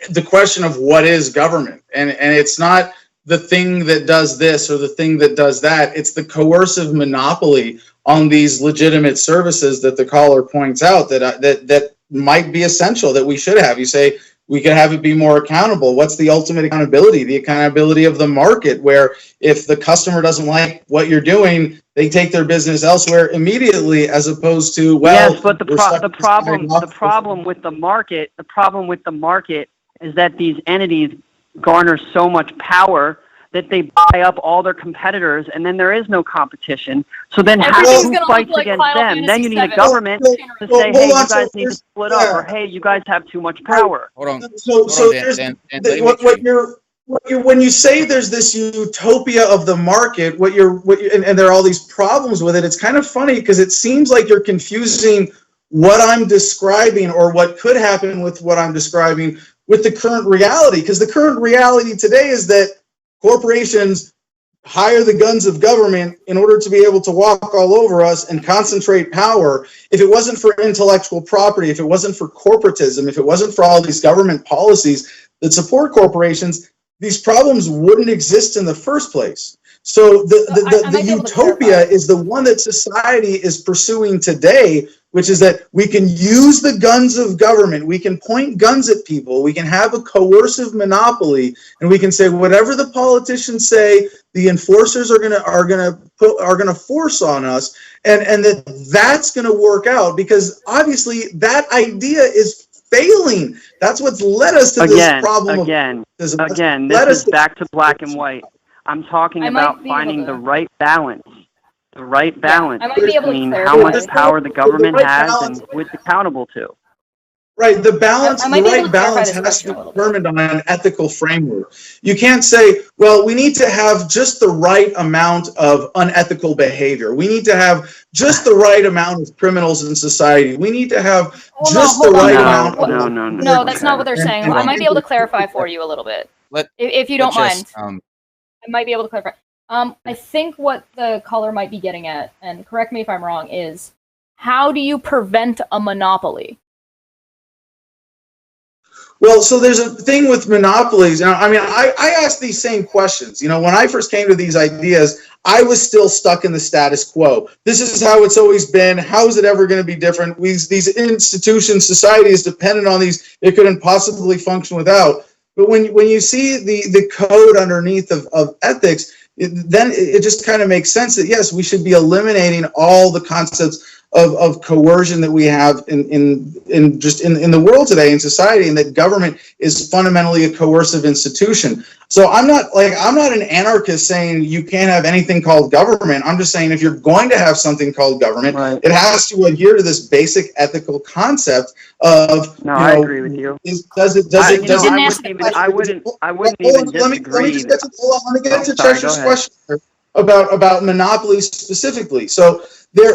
the question of what is government. And it's not the thing that does this or the thing that does that. It's the coercive monopoly on these legitimate services that the caller points out that might be essential, that we should have. You say we could have it be more accountable. What's the ultimate accountability? The accountability of the market, where if the customer doesn't like what you're doing, they take their business elsewhere immediately, as opposed to, well, yes, but the problem with the market is that these entities garner so much power that they buy up all their competitors, and then there is no competition. So then how who fights against them? Then you need a government to say, hey, you guys need to split up, or hey, you guys have too much power. Hold on. So Dan, when you say there's this utopia of the market, and there are all these problems with it, it's kind of funny because it seems like you're confusing what I'm describing or what could happen with what I'm describing with the current reality. Because the current reality today is that corporations hire the guns of government in order to be able to walk all over us and concentrate power, if it wasn't for intellectual property, if it wasn't for corporatism, if it wasn't for all these government policies that support corporations, these problems wouldn't exist in the first place. So the utopia is the one that society is pursuing today, which is that we can use the guns of government, we can point guns at people, we can have a coercive monopoly, and we can say whatever the politicians say, the enforcers are gonna force on us, and that's gonna work out, because obviously that idea is failing. That's what's led us to this problem. Again, this is back to black and white. I'm talking about finding the right balance. The right balance between how much power the government has and who it's accountable to. Right, the right balance has to be determined on an ethical framework. You can't say, well, we need to have just the right amount of unethical behavior. We need to have just the right amount of criminals in society. We need to have just the right amount of... No, that's not what they're saying. I might be able to clarify for you a little bit, if you don't mind. I might be able to clarify. I think what the caller might be getting at, and correct me if I'm wrong, is how do you prevent a monopoly? Well, so there's a thing with monopolies. I mean, I asked these same questions. You know, when I first came to these ideas, I was still stuck in the status quo. This is how it's always been. How is it ever going to be different? These institutions, society is dependent on these. It couldn't possibly function without. But when you see the code underneath of ethics, then it just kind of makes sense that, yes, we should be eliminating all the concepts of coercion that we have in the world today, in society, and that government is fundamentally a coercive institution. So I'm not an anarchist saying you can't have anything called government. I'm just saying if you're going to have something called government, right, it has to adhere to this basic ethical concept of. No, I agree with you. I wouldn't even disagree. Let me get to Cheshire's question about monopolies specifically. So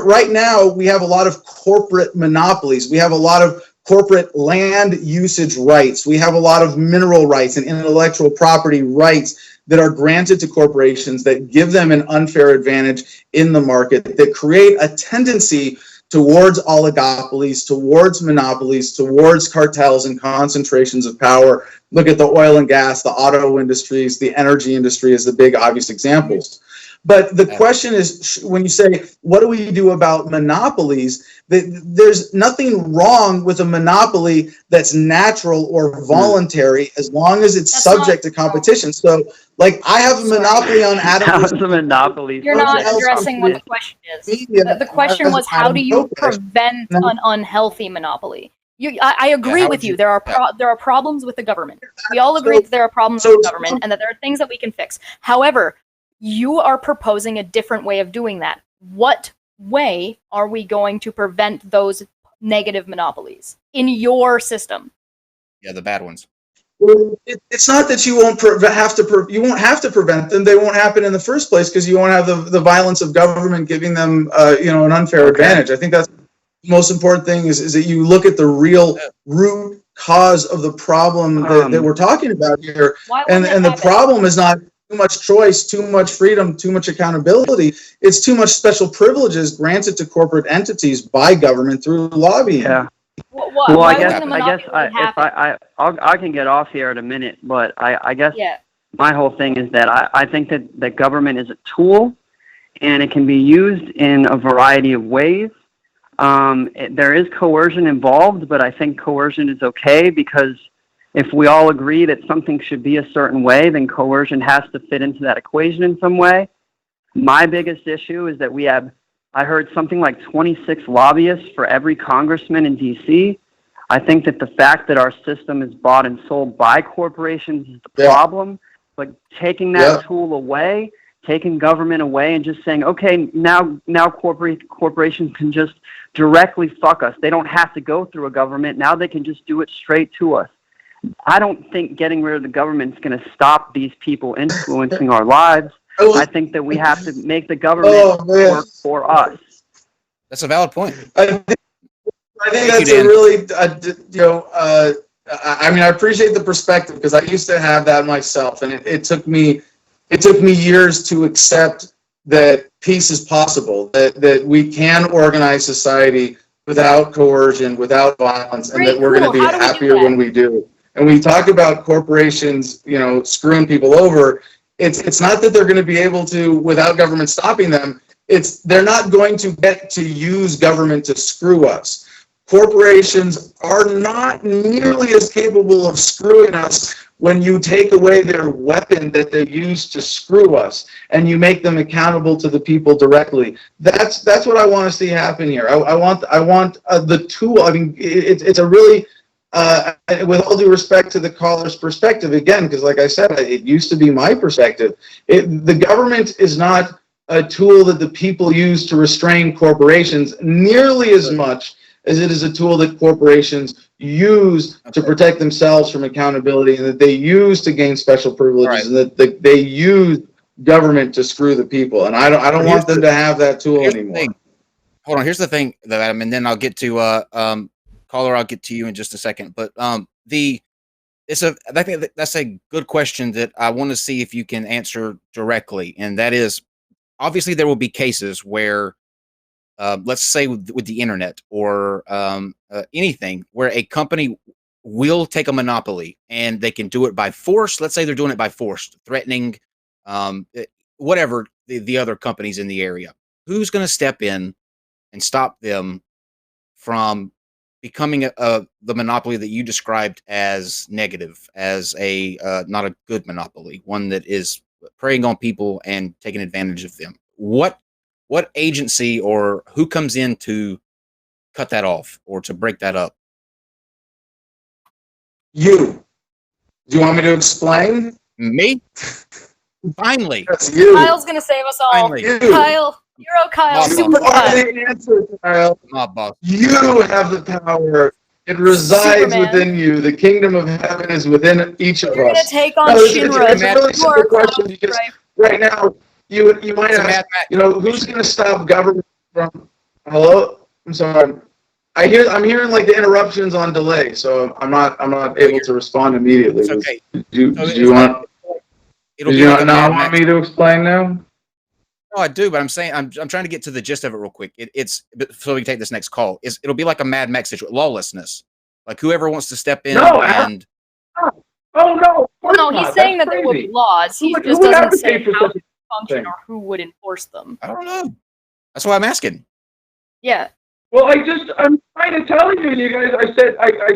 right now we have a lot of corporate monopolies. We have a lot of corporate land usage rights. We have a lot of mineral rights and intellectual property rights that are granted to corporations that give them an unfair advantage in the market, that create a tendency towards oligopolies, towards monopolies, towards cartels and concentrations of power. Look at the oil and gas, the auto industries, the energy industry as the big obvious examples. But the question is, when you say, what do we do about monopolies? There's nothing wrong with a monopoly that's natural or voluntary as long as it's subject to competition. So, like, I have a monopoly on atoms. That's a monopoly. You're not addressing what the question is. The question was, how do you prevent an unhealthy monopoly? I agree with you. There are problems with the government. We all agree that there are problems with the government and that there are things that we can fix. However, you are proposing a different way of doing that. What way are we going to prevent those negative monopolies in your system? Yeah, the bad ones. Well, it's not that you won't have to prevent them. They won't happen in the first place because you won't have the violence of government giving them an unfair advantage. I think that's the most important thing is that you look at the real root cause of the problem that we're talking about here. And the problem is not too much choice, too much freedom, too much accountability. It's too much special privileges granted to corporate entities by government through lobbying. Yeah. Well, I can get off here in a minute, but I guess my whole thing is that I think that government is a tool, and it can be used in a variety of ways. There is coercion involved, but I think coercion is okay because if we all agree that something should be a certain way, then coercion has to fit into that equation in some way. My biggest issue is that I heard something like 26 lobbyists for every congressman in D.C. I think that the fact that our system is bought and sold by corporations is the problem, but taking that tool away, taking government away and just saying, okay, now corporations can just directly fuck us. They don't have to go through a government. Now they can just do it straight to us. I don't think getting rid of the government is going to stop these people influencing our lives. I think that we have to make the government work for us. That's a valid point. I think that's a really, I mean, I appreciate the perspective because I used to have that myself, and it took me it took me years to accept that peace is possible, that we can organize society without coercion, without violence, and that we're going to be happier when we do. And we talk about corporations, you know, screwing people over. It's not that they're going to be able to, without government stopping them, they're not going to get to use government to screw us. Corporations are not nearly as capable of screwing us when you take away their weapon that they use to screw us and you make them accountable to the people directly. That's what I want to see happen here. I want the tool. I mean, it's a really, with all due respect to the caller's perspective, again, because like I said, it used to be my perspective. The government is not a tool that the people use to restrain corporations nearly as much as it is a tool that corporations use to protect themselves from accountability, and that they use to gain special privileges, and that they use government to screw the people. And I don't want them to have that tool anymore. Hold on. Here's the thing, Adam, and then I'll get to caller. I'll get to you in just a second. But I think that's a good question that I want to see if you can answer directly, and that is, obviously there will be cases where, let's say with the internet or anything, where a company will take a monopoly and they can do it by force. Let's say they're doing it by force, threatening whatever the other companies in the area. Who's going to step in and stop them from becoming the monopoly that you described as negative, as a not a good monopoly, one that is preying on people and taking advantage of them? What agency or who comes in to cut that off or to break that up? You. Do you want me to explain? Me? Finally. That's you. Kyle's gonna save us all. Finally. You. Kyle, hero Kyle, Awesome. super You are Kyle. the answer, Kyle. Mob boss. You have the power. It resides Superman. within you. The kingdom of heaven is within each of You're gonna us. take on No, it's Shinra. a really You are simple a question, clown, because right? right now you might It's a ask, Mad Max. you know, who's going to stop government from? Hello, I'm sorry. I'm hearing like the interruptions on delay, so I'm not able to respond immediately. It's okay. Do So you want? It'll Do be you like a not Mad want Max. me to explain now? No, I do, but I'm saying I'm trying to get to the gist of it real quick. It's so we can take this next call. It'll be like a Mad Max situation, lawlessness. Like whoever wants to step in No, and Oh no! Well, no, he's saying that there will be laws. He just would doesn't say advocate for how such they a function thing? or who would enforce them. I don't know. That's why I'm asking. Yeah. Well, I'm trying to tell you, and you guys. I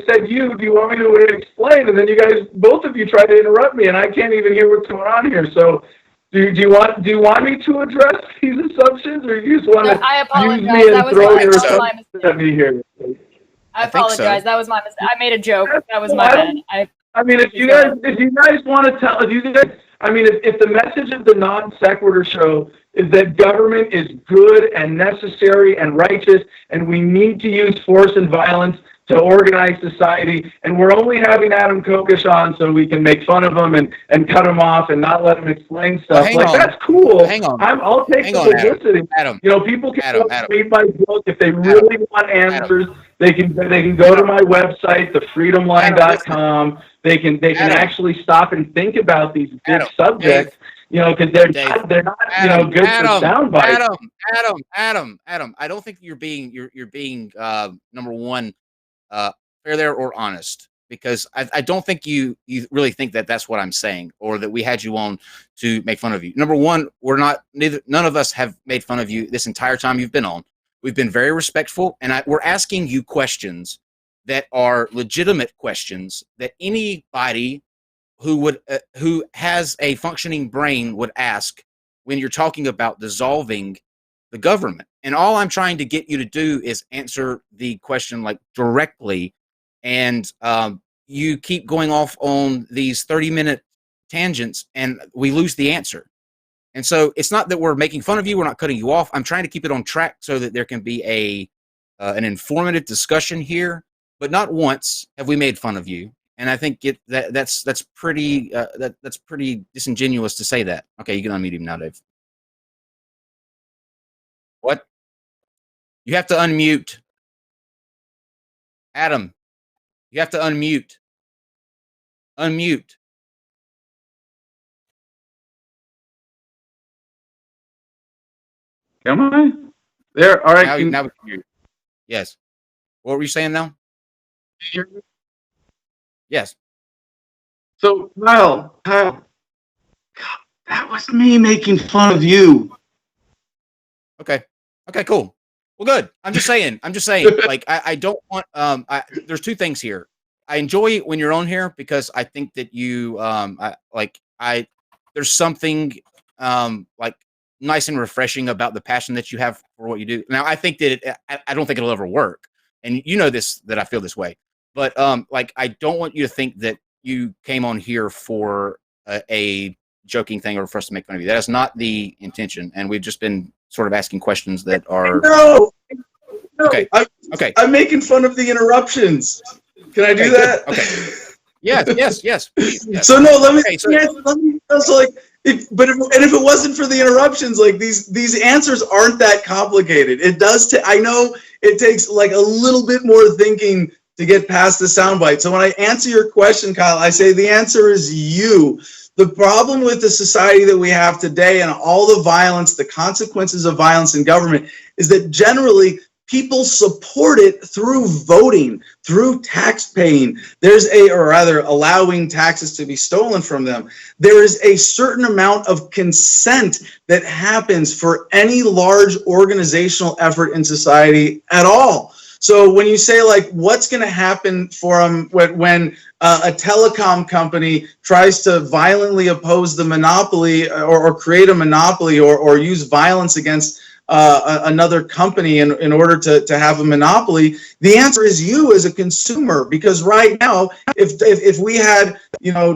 said you. Do you want me to explain? And then you guys, both of you, try to interrupt me, and I can't even hear what's going on here. So, do you want me to address these assumptions, or you just want to I apologize. use me That and was throw my- your that was my assumptions mistake. at me here? I I think so. apologize. That was my mistake. I made a joke. That was my Well, bad. I mean, if you guys want to tell, if the message of the Non Sequitur show is that government is good and necessary and righteous, and we need to use force and violence to organize society, and we're only having Adam Kokesh on so we can make fun of him and cut him off and not let him explain stuff. Well, That's cool. Hang on. I'll take Hang the on, publicity. Adam. You know, people can Adam, go Adam. read my book if they really want answers. They can go to my website, thefreedomline.com. They can Adam. actually stop and think about these big Adam, subjects. You know, because they're Dave. not Adam, good for sound bites. Adam. I don't think you're being number one fair there or honest, because I don't think you really think that that's what I'm saying, or that we had you on to make fun of you. Number one, none of us have made fun of you this entire time you've been on. We've been very respectful, and we're asking you questions that are legitimate questions that anybody who has a functioning brain would ask when you're talking about dissolving the government. And all I'm trying to get you to do is answer the question like directly, and you keep going off on these 30-minute tangents, and we lose the answer. And so it's not that we're making fun of you, we're not cutting you off. I'm trying to keep it on track so that there can be an informative discussion here. But not once have we made fun of you. And I think that's pretty that's pretty disingenuous to say that. Okay, you can unmute him now, Dave. What? You have to unmute. Adam, you have to unmute. Unmute. Am I? There. All right. Now we can hear you. Yes. What were you saying now? Yes. So, Kyle, God, that was me making fun of you. Okay. Okay, cool. Well, good. I'm just saying, like, I don't want, there's two things here. I enjoy when you're on here because I think that you, there's something, like nice and refreshing about the passion that you have for what you do. Now, I think that I don't think it'll ever work. And you know this, that I feel this way, but, like, I don't want you to think that you came on here for a joking thing or for us to make fun of you. That is not the intention. And we've just been sort of asking questions that are No. okay. Okay. I'm making fun of the interruptions. Can I do that? Okay. Yes. Please, yes. So no, let me. If it wasn't for the interruptions, like these answers aren't that complicated. It does. I know it takes like a little bit more thinking to get past the soundbite. So when I answer your question, Kyle, I say the answer is you. The problem with the society that we have today and all the violence, the consequences of violence in government, is that generally people support it through voting, through tax paying. Or rather allowing taxes to be stolen from them. There is a certain amount of consent that happens for any large organizational effort in society at all. So when you say, like, what's going to happen for them when a telecom company tries to violently oppose the monopoly or create a monopoly or use violence against another company in order to have a monopoly, the answer is you as a consumer. Because right now, if we had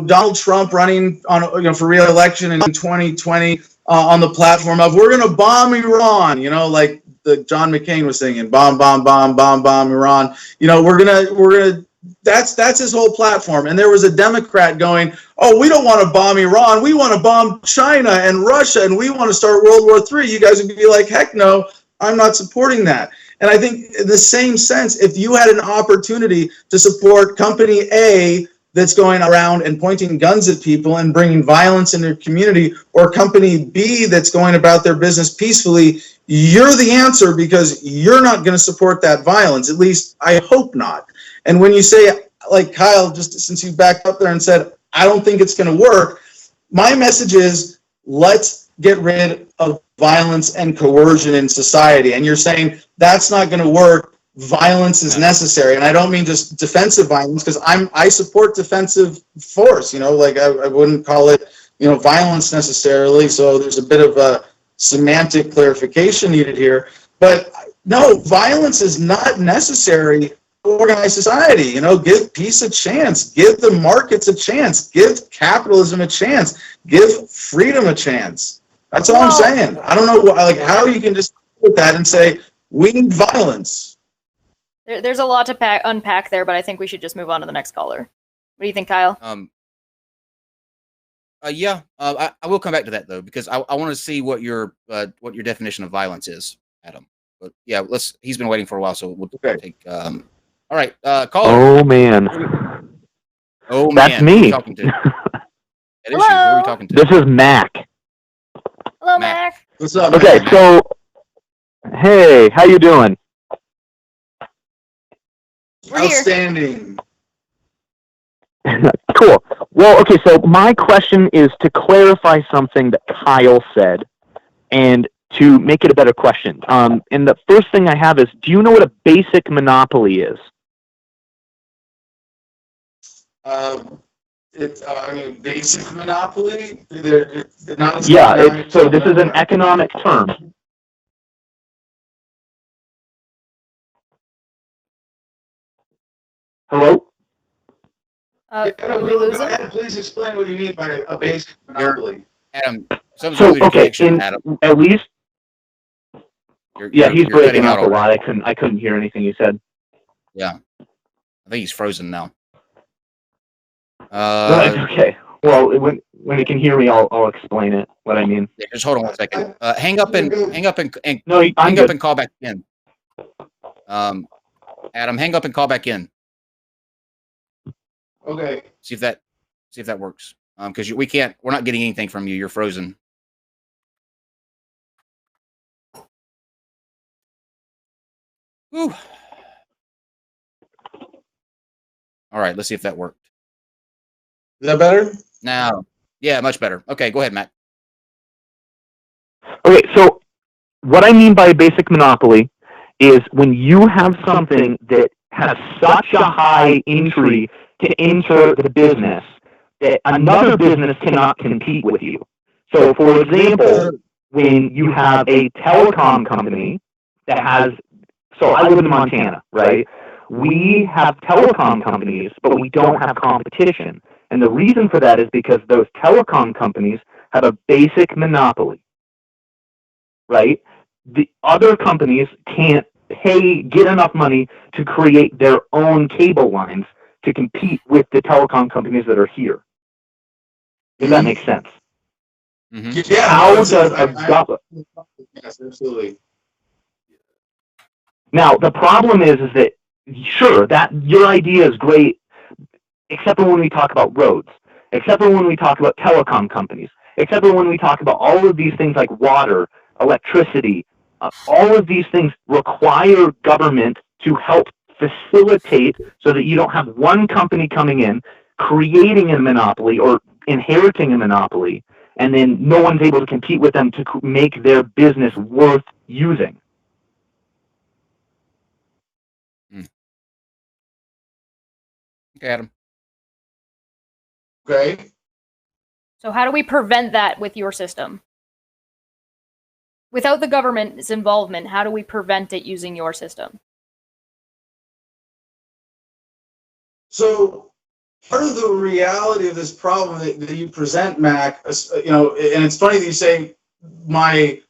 Donald Trump running on for re-election in 2020 on the platform of we're going to bomb Iran, like the John McCain was singing, bomb Iran. We're gonna. That's his whole platform. And there was a Democrat going, oh, we don't want to bomb Iran. We want to bomb China and Russia, and we want to start World War III. You guys would be like, heck no, I'm not supporting that. And I think in the same sense, if you had an opportunity to support company A that's going around and pointing guns at people and bringing violence in their community, or company B that's going about their business peacefully, you're the answer because you're not going to support that violence. At least I hope not. And when you say, like Kyle, just since you backed up there and said, I don't think it's going to work, my message is let's get rid of violence and coercion in society. And you're saying that's not going to work. Violence is necessary. And I don't mean just defensive violence, because I support defensive force, like I wouldn't call it, violence necessarily. So there's a bit of a semantic clarification needed here. But no, violence is not necessary. Organized society, give peace a chance, give the markets a chance, give capitalism a chance, give freedom a chance. That's all I'm saying. I don't know how you can just with that and say we need violence. There's a lot to unpack there, but I think we should just move on to the next caller. What do you think, Kyle? Yeah, I will come back to that though, because I want to see what your definition of violence is, Adam. But yeah, he's been waiting for a while, so we'll take. All right, caller. Oh man. Oh man. That's me. Who are you talking to? That is you. Who are you talking to? This is Mac. Hello, Mac. What's up? Okay, man? so hey, how you doing? We're here. Outstanding. Cool. Well, okay, so my question is to clarify something that Kyle said and to make it a better question. And the first thing I have is, do you know what a basic monopoly is? It's basic monopoly. Yeah, so this is an economic term. Hello? Did we lose him? Please explain what you mean by a basic monopoly. Adam, So, okay, Adam. at least, he's you're breaking up a already. lot. I couldn't hear anything you said. Yeah, I think he's frozen now. Okay. Well, when you can hear me, I'll explain it. What I mean. Yeah, just hold on 1 second. Hang up and No, hang up and call back in. Adam, hang up and call back in. Okay. See if that works. Because we're not getting anything from you. You're frozen. Whew. All right, let's see if that worked. Is that better? Now, yeah, much better. Okay, go ahead, Matt. Okay, so what I mean by a basic monopoly is when you have something that has such a high entry to enter the business that another business cannot compete with you. So, for example, when you have a telecom company that has, so I live in Montana, right? We have telecom companies, but we don't have competition. And the reason for that is because those telecom companies have a basic monopoly, right? The other companies can't get enough money to create their own cable lines to compete with the telecom companies that are here. Does that make sense? Mm-hmm. Yeah. How does a government? Yes, absolutely. Now the problem is that sure that your idea is great, except for when we talk about roads, except for when we talk about telecom companies, except for when we talk about all of these things like water, electricity. All of these things require government to help facilitate so that you don't have one company coming in, creating a monopoly or inheriting a monopoly, and then no one's able to compete with them to make their business worth using. Okay, Adam. Okay. So how do we prevent that with your system? Without the government's involvement, how do we prevent it using your system? So part of the reality of this problem that you present, Mac, you know, and it's funny that you say my,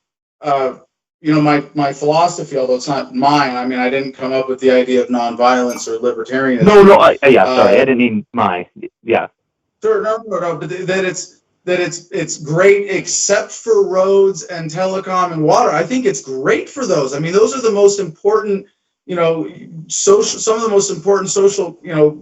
you know, my philosophy, although it's not mine. I mean, I didn't come up with the idea of nonviolence or libertarianism. No, yeah, sorry, I didn't mean yeah. Sure, no, but it's great except for roads and telecom and water. I think it's great for those. I mean, those are the most important, you know, some of the most important social, you know,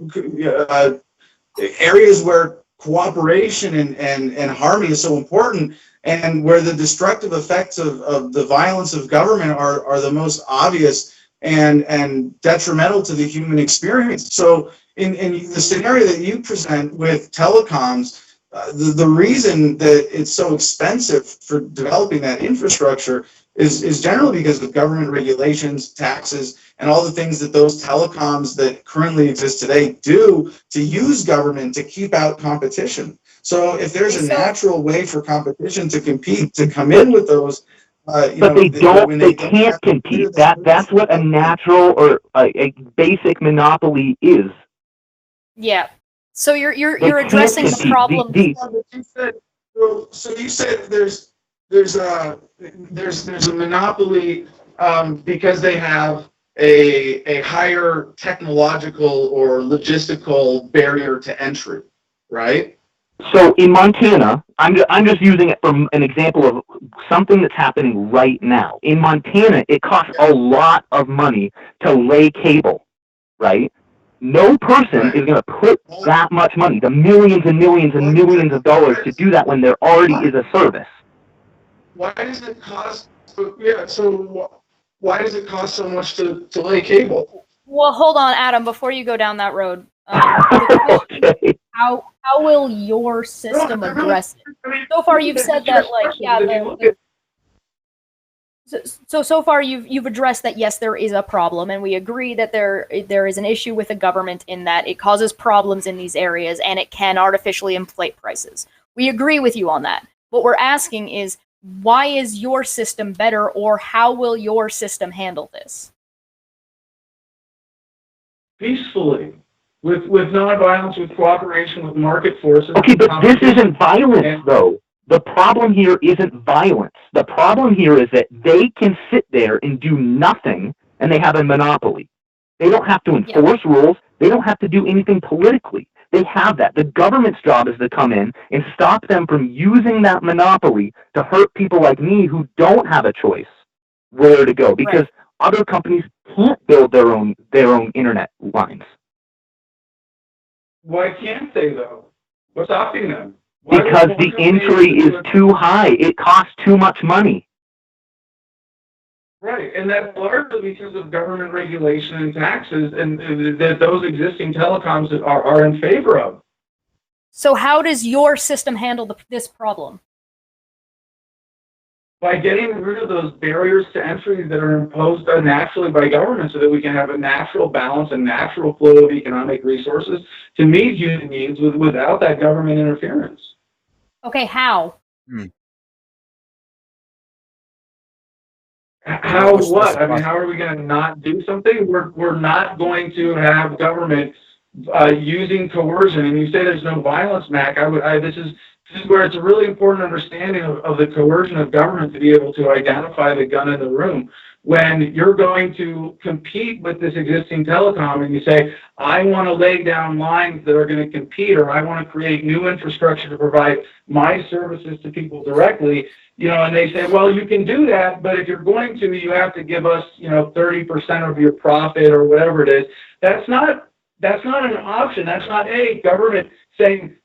areas where cooperation and harmony is so important, and where the destructive effects of the violence of government are the most obvious and detrimental to the human experience. So in the scenario that you present with telecoms, the reason that it's so expensive for developing that infrastructure is generally because of government regulations, taxes, and all the things that those telecoms that currently exist today do to use government to keep out competition. So if there's a natural way for competition to compete, to come in with those, but they can't compete. That's what a natural or a basic monopoly is. Yeah. So you're addressing the problem. So you said there's a monopoly because they have a higher technological or logistical barrier to entry, right? So in Montana, I'm just using it from an example of something that's happening right now. In Montana, it costs a lot of money to lay cable, right? No person is going to put that much money, the millions and millions and millions of dollars to do that when there already is a service. Why does it cost? Yeah, so why does it cost so much to lay cable? Well, hold on, Adam, before you go down that road. Okay. How will your system address it? So far, you've said that, like, yeah. So far, you've addressed that yes, there is a problem, and we agree that there is an issue with the government in that it causes problems in these areas and it can artificially inflate prices. We agree with you on that. What we're asking is, why is your system better, or how will your system handle this? Peacefully, with nonviolence, with cooperation, with market forces. Okay, but this isn't violence, though. The problem here isn't violence. The problem here is that they can sit there and do nothing, and they have a monopoly. They don't have to enforce rules. They don't have to do anything politically. They have that. The government's job is to come in and stop them from using that monopoly to hurt people like me who don't have a choice where to go, because other companies can't build their own internet lines. Why can't they, though? What's stopping them? Because the entry is too high. It costs too much money. Right, and that's largely because of government regulation and taxes, and that those existing telecoms are in favor of. So how does your system handle this problem? By getting rid of those barriers to entry that are imposed naturally by government, so that we can have a natural balance and natural flow of economic resources to meet human needs without that government interference. Okay, how? How what? I mean, how are we going to not do something? We're not going to have government using coercion. And you say there's no violence, Mac. This is where it's a really important understanding of the coercion of government to be able to identify the gun in the room. When you're going to compete with this existing telecom and you say, I want to lay down lines that are going to compete, or I want to create new infrastructure to provide my services to people directly, and they say, well, you can do that, but if you're going to, you have to give us, 30% of your profit or whatever it is. That's not an option. That's not government saying,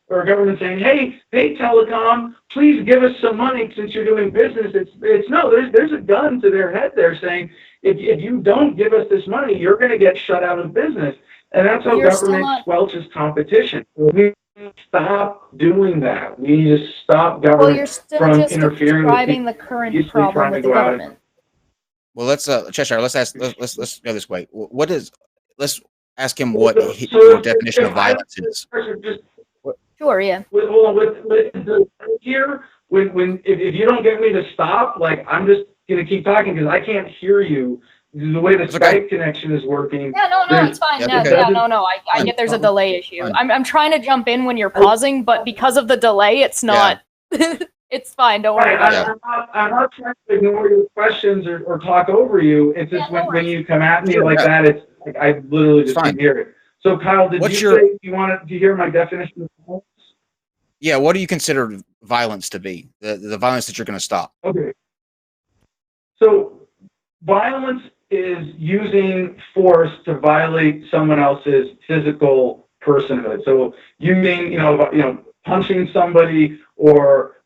hey, telecom, please give us some money since you're doing business. It's no, there's a gun to their head there saying, if you don't give us this money, you're going to get shut out of business. And that's how government squelches competition. We stop doing that. We need to stop government from interfering describing the current problem with the government. Well, let's Cheshire. Let's go this way. Let's ask him what your definition of violence is. Sure, yeah. Here, if you don't get me to stop, like, I'm just gonna keep talking because I can't hear you. The way the Skype connection is working. Yeah, no, it's fine. I get there's a delay issue. I'm trying to jump in when you're pausing, but because of the delay, it's not. It's fine. Don't worry about it. I'm not trying to ignore your questions or talk over you. It's just when you come at me like that, it's like I literally just can't hear it. So, Kyle, did you say you wanted to hear my definition of violence? Yeah, what do you consider violence to be? The violence that you're going to stop. Okay. So, violence is using force to violate someone else's physical personhood. So, you mean punching somebody or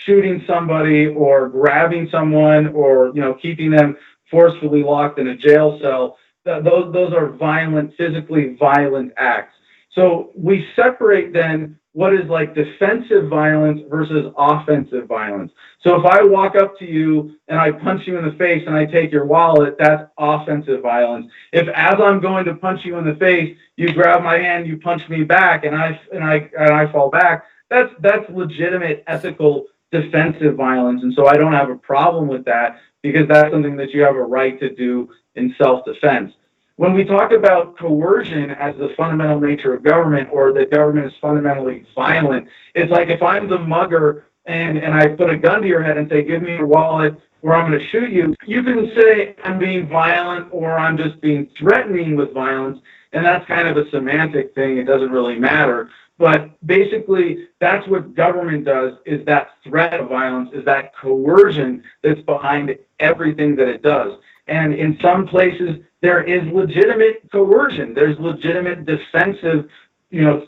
shooting somebody or grabbing someone or keeping them forcefully locked in a jail cell. Those are violent, physically violent acts. So we separate then what is like defensive violence versus offensive violence. So if I walk up to you and I punch you in the face and I take your wallet, that's offensive violence. If as I'm going to punch you in the face, you grab my hand, you punch me back, and I fall back, that's legitimate ethical defensive violence. And so I don't have a problem with that because that's something that you have a right to do in self-defense. When we talk about coercion as the fundamental nature of government, or that government is fundamentally violent, it's like if I'm the mugger and I put a gun to your head and say, give me your wallet or I'm going to shoot you, you can say I'm being violent or I'm just being threatening with violence. And that's kind of a semantic thing. It doesn't really matter. But basically, that's what government does, is that threat of violence, is that coercion that's behind everything that it does. And in some places, there is legitimate coercion. There's legitimate defensive,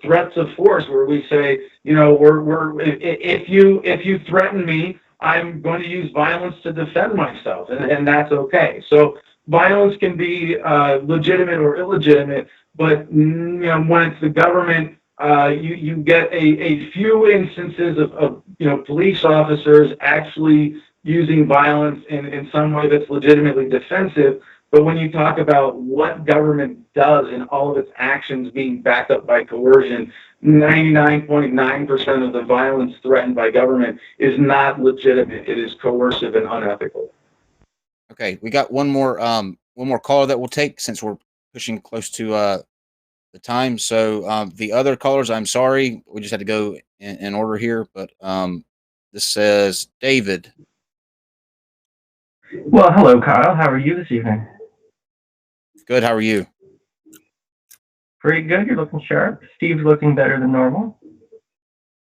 threats of force where we say, if you threaten me, I'm going to use violence to defend myself, and that's okay. So violence can be legitimate or illegitimate, but when it's the government, you get a few instances of police officers actually using violence in some way that's legitimately defensive. But when you talk about what government does and all of its actions being backed up by coercion, 99.9% of the violence threatened by government is not legitimate. It is coercive and unethical. Okay, we got one more caller that we'll take since we're pushing close to the time. So the other callers, I'm sorry, we just had to go in order here. But this says David. Well, hello, Kyle. How are you this evening? Good. How are you? Pretty good. You're looking sharp. Steve's looking better than normal.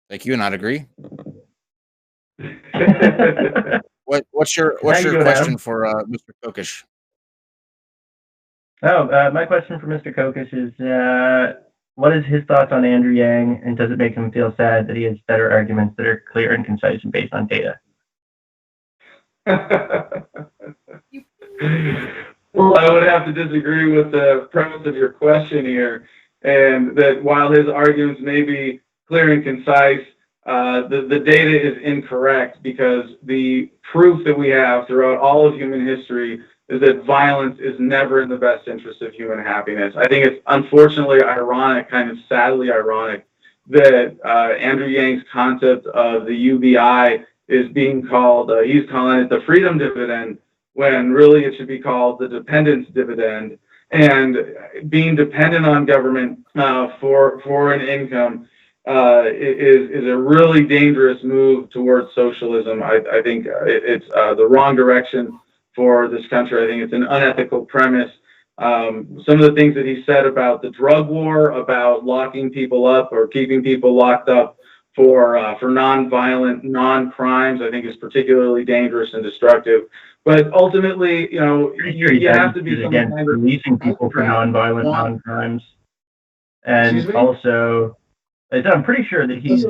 Thank you, and I'd agree. What's your question for Mr. Kokesh? My question for Mr. Kokesh is, what is his thoughts on Andrew Yang, and does it make him feel sad that he has better arguments that are clear and concise and based on data? Well, I would have to disagree with the premise of your question here, and that while his arguments may be clear and concise, the data is incorrect, because the proof that we have throughout all of human history is that violence is never in the best interest of human happiness. I think it's unfortunately ironic, kind of sadly ironic, that Andrew Yang's concept of the UBI is being called, he's calling it the freedom dividend, when really it should be called the dependence dividend. And being dependent on government for an income is a really dangerous move towards socialism. I think it's the wrong direction for this country. I think it's an unethical premise. Some of the things that he said about the drug war, about locking people up or keeping people locked up for non-violent, non-crimes, I think is particularly dangerous and destructive. But ultimately, you know, you have to be against releasing people for non-violent, non-crimes, and also, I'm pretty sure that he's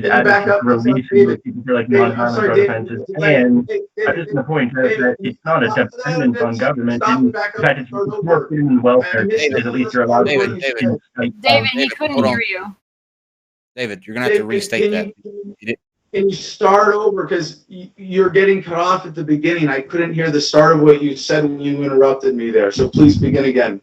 advocating releasing people for like non-violent drug offenses. And I just the point is that it's not a dependence on government. In fact, it's more in welfare. At least you're allowed to. David, he couldn't hear you. David, you're gonna have to restate that. Can you start over, because you're getting cut off at the beginning? I couldn't hear the start of what you said when you interrupted me there. So please begin again.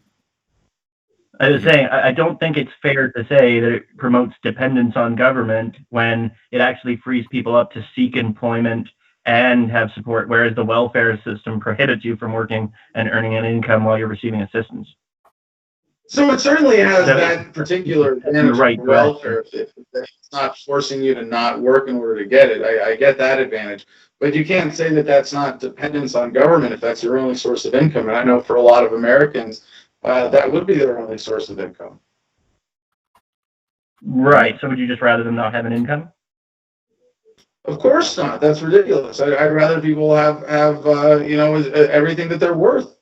I was saying, I don't think it's fair to say that it promotes dependence on government when it actually frees people up to seek employment and have support, whereas the welfare system prohibits you from working and earning an income while you're receiving assistance. So it certainly has that particular advantage of welfare. If it's not forcing you to not work in order to get it, I get that advantage. But you can't say that that's not dependence on government if that's your only source of income. And I know for a lot of Americans, that would be their only source of income. Right. So would you just rather them not have an income? Of course not. That's ridiculous. I'd rather people have everything that they're worth.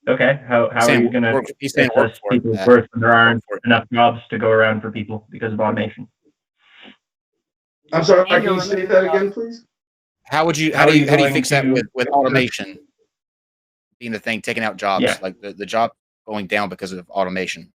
Okay. How are you going to assess people's worth when there aren't enough jobs to go around for people because of automation? I'm sorry. Can you say that again, please? How do you fix that with automation being the thing, taking out jobs, like the job going down because of automation?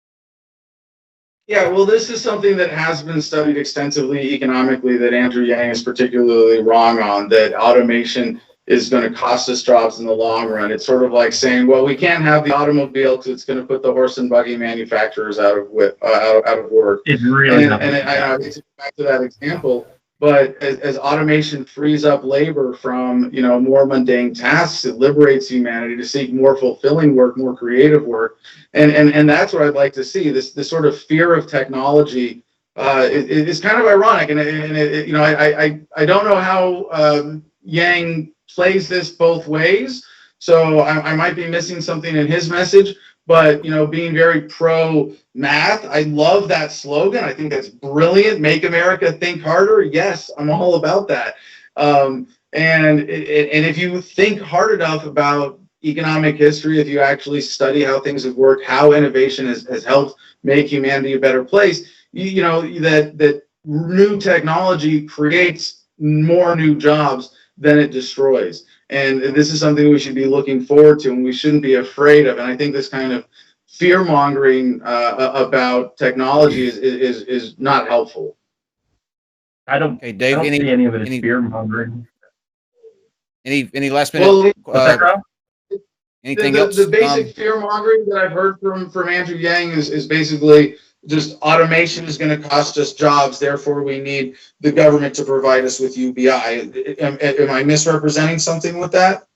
Yeah, well, this is something that has been studied extensively economically that Andrew Yang is particularly wrong on, that automation is going to cost us jobs in the long run. It's sort of like saying, well, we can't have the automobile because it's going to put the horse and buggy manufacturers out of work. It's really and I get back to that example. But as automation frees up labor from more mundane tasks, it liberates humanity to seek more fulfilling work, more creative work, and that's what I'd like to see. This sort of fear of technology is kind of ironic, and I don't know how Yang plays this both ways, so I might be missing something in his message. But being very pro math, I love that slogan. I think that's brilliant. Make America think harder. Yes, I'm all about that. And if you think hard enough about economic history, if you actually study how things have worked, how innovation has helped make humanity a better place, you know that new technology creates more new jobs than it destroys. And this is something we should be looking forward to, and we shouldn't be afraid of. And I think this kind of fear-mongering about technology is not helpful. I don't see any of it as fear-mongering. Any last minute? Anything else? The basic fear-mongering that I've heard from Andrew Yang is basically just automation is going to cost us jobs, therefore we need the government to provide us with UBI. Am I misrepresenting something with that?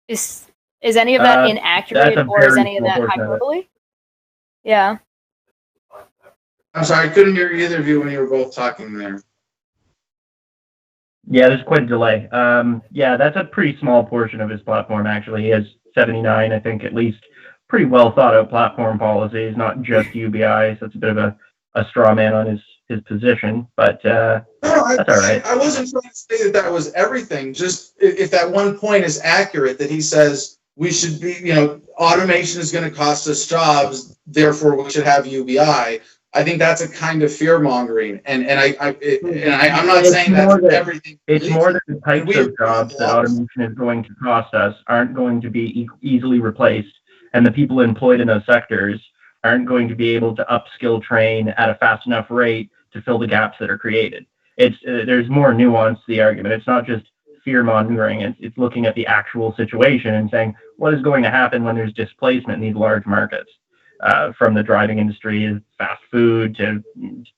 Is any of that inaccurate, or is any of that hyperbole? Yeah. I'm sorry, I couldn't hear either of you when you were both talking there. Yeah, there's quite a delay. Yeah, that's a pretty small portion of his platform, actually. He has 79, I think, at least. Pretty well thought out platform policies, not just UBI, so it's a bit of a straw man on his position, but that's all right. I wasn't trying to say that was everything. Just if that one point is accurate, that he says we should be, automation is going to cost us jobs, therefore we should have UBI. I think that's a kind of fear mongering, and I'm not saying that's everything. It's more that the types of jobs that automation is going to cost us aren't going to be easily replaced, and the people employed in those sectors aren't going to be able to upskill train at a fast enough rate to fill the gaps that are created. It's there's more nuance to the argument. It's not just fear mongering. It's looking at the actual situation and saying what is going to happen when there's displacement in these large markets, from the driving industry, fast food to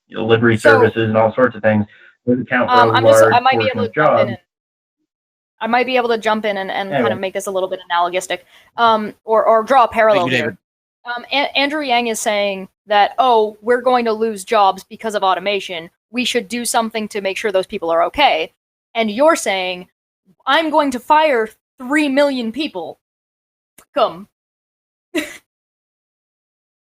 delivery services and all sorts of things. Does account for a large portion of jobs. I might be able to jump in and kind of make this a little bit analogistic, or draw a parallel here. Andrew Yang is saying that, oh, we're going to lose jobs because of automation. We should do something to make sure those people are okay. And you're saying, I'm going to fire 3 million people. Come.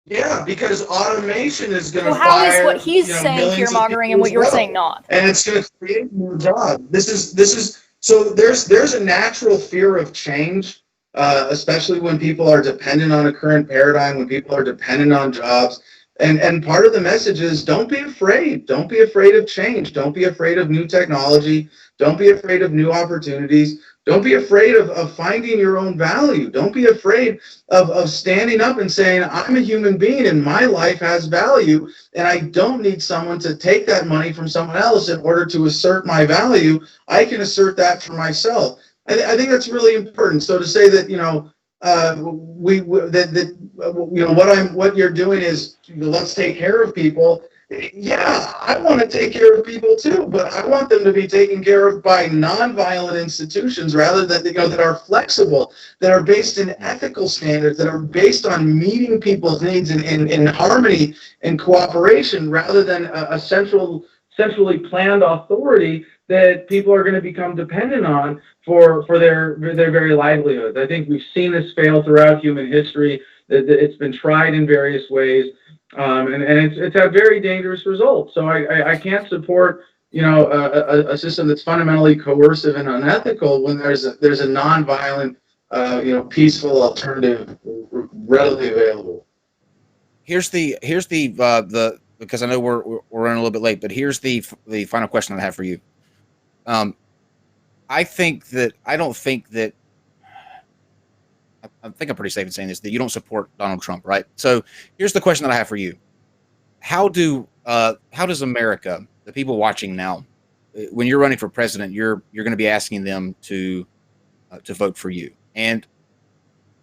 Yeah, because automation is going to fire. How is what he's saying fear mongering and what you're saying not? And it's going to create more jobs. This is so there's a natural fear of change, especially when people are dependent on a current paradigm, when people are dependent on jobs. And part of the message is don't be afraid. Don't be afraid of change. Don't be afraid of new technology. Don't be afraid of new opportunities. Don't be afraid of finding your own value. Don't be afraid of standing up and saying, I'm a human being and my life has value, and I don't need someone to take that money from someone else in order to assert my value. I can assert that for myself. I think that's really important. So to say that, what you're doing is let's take care of people. Yeah, I want to take care of people too, but I want them to be taken care of by nonviolent institutions rather than that are flexible, that are based in ethical standards, that are based on meeting people's needs in harmony and cooperation, rather than a centrally planned authority that people are going to become dependent on for their very livelihoods. I think we've seen this fail throughout human history. That it's been tried in various ways. And it's had very dangerous results. So I can't support a system that's fundamentally coercive and unethical when there's a nonviolent peaceful alternative readily available. Here's the because I know we're running a little bit late, but here's the final question I have for you. I think I'm pretty safe in saying this, that you don't support Donald Trump, right? So here's the question that I have for you. How does America, the people watching now, when you're running for president, you're going to be asking them to vote for you. And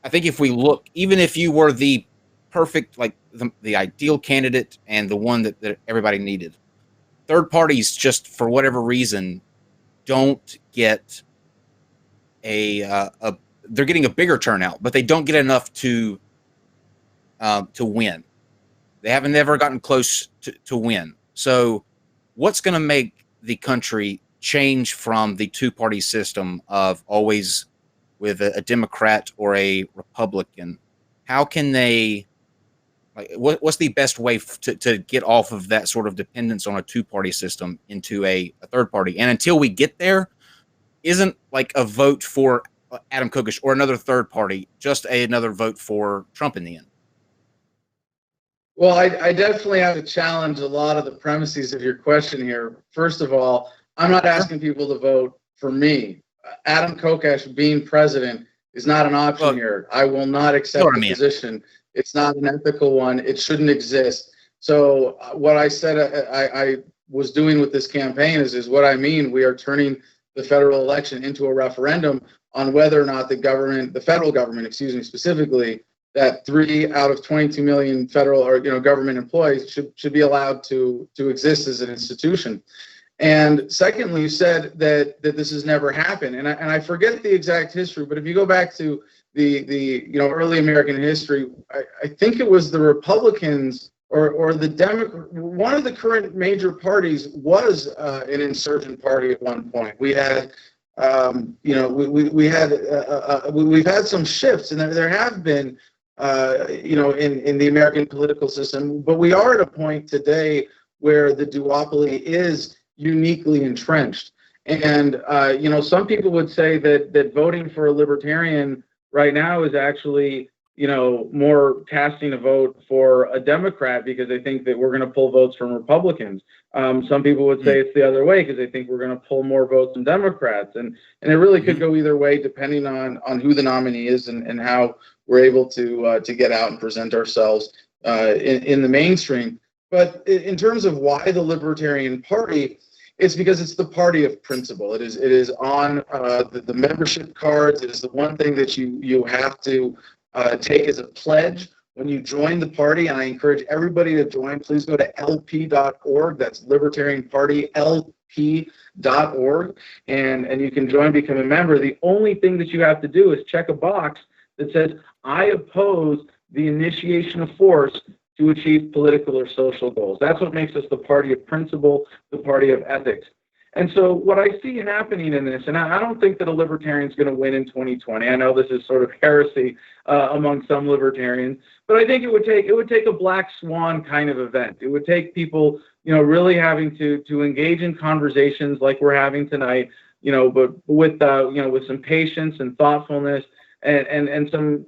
I think if we look, even if you were the perfect, like the ideal candidate and the one that everybody needed, third parties just for whatever reason don't get they're getting a bigger turnout, but they don't get enough to win. They haven't never gotten close to win. So what's going to make the country change from the two-party system of always with a Democrat or a Republican? How can they, what's the best way to get off of that sort of dependence on a two-party system into a third party? And until we get there, isn't like a vote for Adam Kokesh or another third party just another vote for Trump in the end? Well, I definitely have to challenge a lot of the premises of your question here. First of all, I'm not asking people to vote for me. Adam Kokesh being president is not an option here. I will not accept the position. It's not an ethical one. It shouldn't exist. So what I said I was doing with this campaign is what I mean. We are turning the federal election into a referendum on whether or not the federal government, specifically, that 3 out of 22 million federal or government employees should be allowed to exist as an institution. And secondly, you said that this has never happened, and I forget the exact history, but if you go back to the early American history, I think it was the Republicans or the Democrat. One of the current major parties was an insurgent party at one point. We had we've had some shifts, and there have been in the American political system, but we are at a point today where the duopoly is uniquely entrenched. And some people would say that voting for a libertarian right now is actually more casting a vote for a Democrat because they think that we're going to pull votes from Republicans. Some people would say it's the other way because they think we're going to pull more votes from Democrats. And it really could go either way depending on who the nominee is and how we're able to get out and present ourselves in the mainstream. But in terms of why the Libertarian Party, it's because it's the party of principle. It is on the membership cards. It is the one thing that you have to take as a pledge when you join the party. And I encourage everybody to join. Please go to lp.org. That's Libertarian Party, lp.org. And you can join, become a member. The only thing that you have to do is check a box that says, I oppose the initiation of force to achieve political or social goals. That's what makes us the party of principle, the party of ethics. And so what I see happening in this, and I don't think that a libertarian is going to win in 2020. I know this is sort of heresy among some libertarians, but I think it would take a black swan kind of event. It would take people, really having to engage in conversations like we're having tonight, but with some patience and thoughtfulness and some,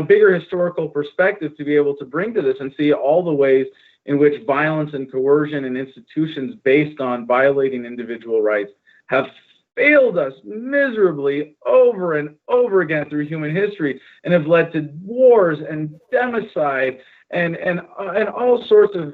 bigger historical perspective to be able to bring to this and see all the ways in which violence and coercion and institutions based on violating individual rights have failed us miserably over and over again through human history and have led to wars and democide and all sorts of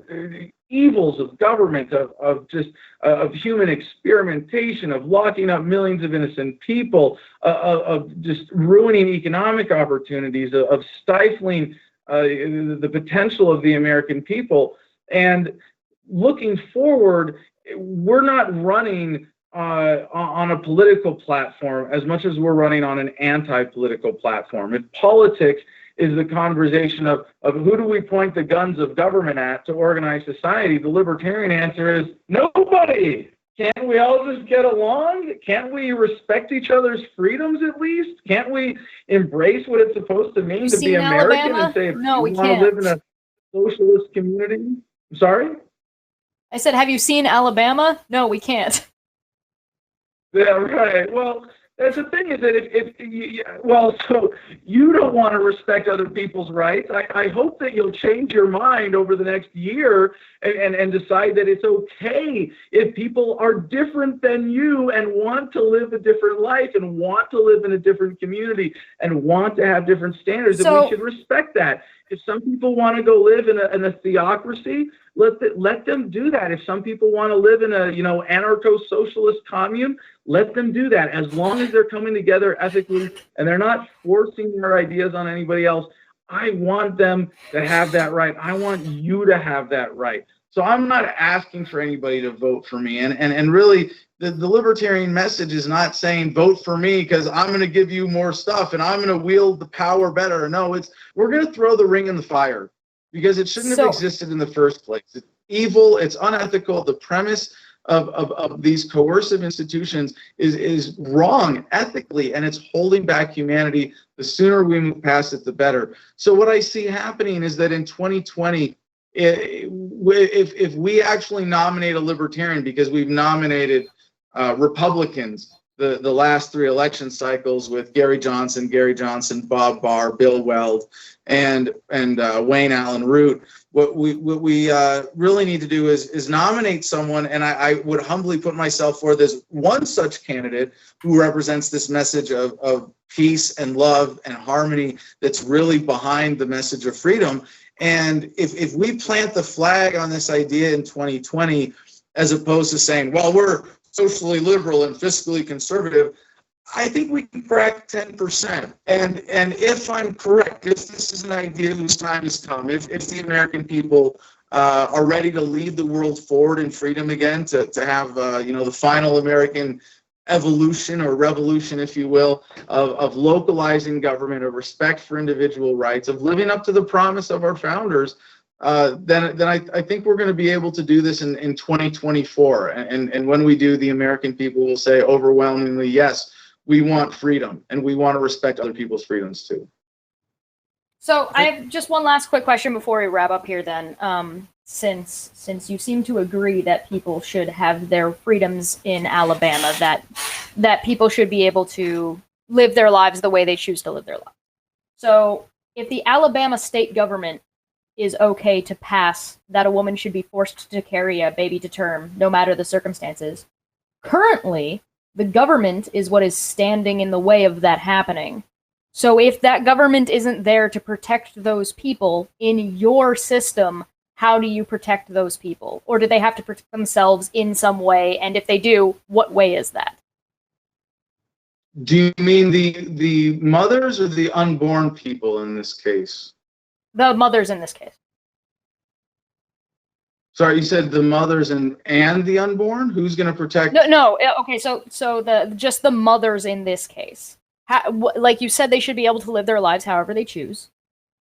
evils of government, of human experimentation, of locking up millions of innocent people, of just ruining economic opportunities, of stifling the potential of the American people. And looking forward, we're not running on a political platform as much as we're running on an anti-political platform. If politics is the conversation of who do we point the guns of government at to organize society, the libertarian answer is nobody. Can't we all just get along? Can't we respect each other's freedoms at least? Can't we embrace what it's supposed to mean to be American Alabama? and say, if No, we you want can't. to live in a socialist community? I'm sorry? I said, have you seen Alabama? No, we can't. Yeah, right. Well, that's the thing is that so you don't want to respect other people's rights. I hope that you'll change your mind over the next year and decide that it's okay if people are different than you and want to live a different life and want to live in a different community and want to have different standards, and we should respect that. If some people want to go live in a theocracy, let them do that. If some people want to live in a anarcho-socialist commune, let them do that, as long as they're coming together ethically and they're not forcing their ideas on anybody else. I want them to have that right. I want you to have that right. So I'm not asking for anybody to vote for me. And really, the libertarian message is not saying vote for me because I'm going to give you more stuff and I'm going to wield the power better. No, we're going to throw the ring in the fire because it shouldn't have existed in the first place. It's evil. It's unethical. The premise of these coercive institutions is wrong ethically, and it's holding back humanity. The sooner we move past it, the better. So what I see happening is that in 2020, if we actually nominate a libertarian, because we've nominated Republicans the last 3 election cycles with Gary Johnson, Bob Barr, Bill Weld, and Wayne Allen Root. What we really need to do is nominate someone, and I would humbly put myself forward as one such candidate who represents this message of peace and love and harmony that's really behind the message of freedom. And if we plant the flag on this idea in 2020, as opposed to saying, well, we're socially liberal and fiscally conservative, I think we can crack 10%. And if I'm correct, if this is an idea whose time has come, if the American people are ready to lead the world forward in freedom again, to have the final American evolution or revolution, if you will, of localizing government, of respect for individual rights, of living up to the promise of our founders, then I think we're going to be able to do this in 2024. And when we do, the American people will say overwhelmingly, yes, we want freedom, and we want to respect other people's freedoms too. So I have just one last quick question before we wrap up here then. Since you seem to agree that people should have their freedoms in Alabama, that people should be able to live their lives the way they choose to live their lives. So if the Alabama state government is okay to pass that a woman should be forced to carry a baby to term, no matter the circumstances, currently, the government is what is standing in the way of that happening. So if that government isn't there to protect those people in your system, how do you protect those people? Or do they have to protect themselves in some way? And if they do, what way is that? Do you mean the mothers or the unborn people in this case? The mothers in this case. Sorry, you said the mothers and the unborn? Who's going to protect? No. Okay, so just the mothers in this case. Like you said, they should be able to live their lives however they choose.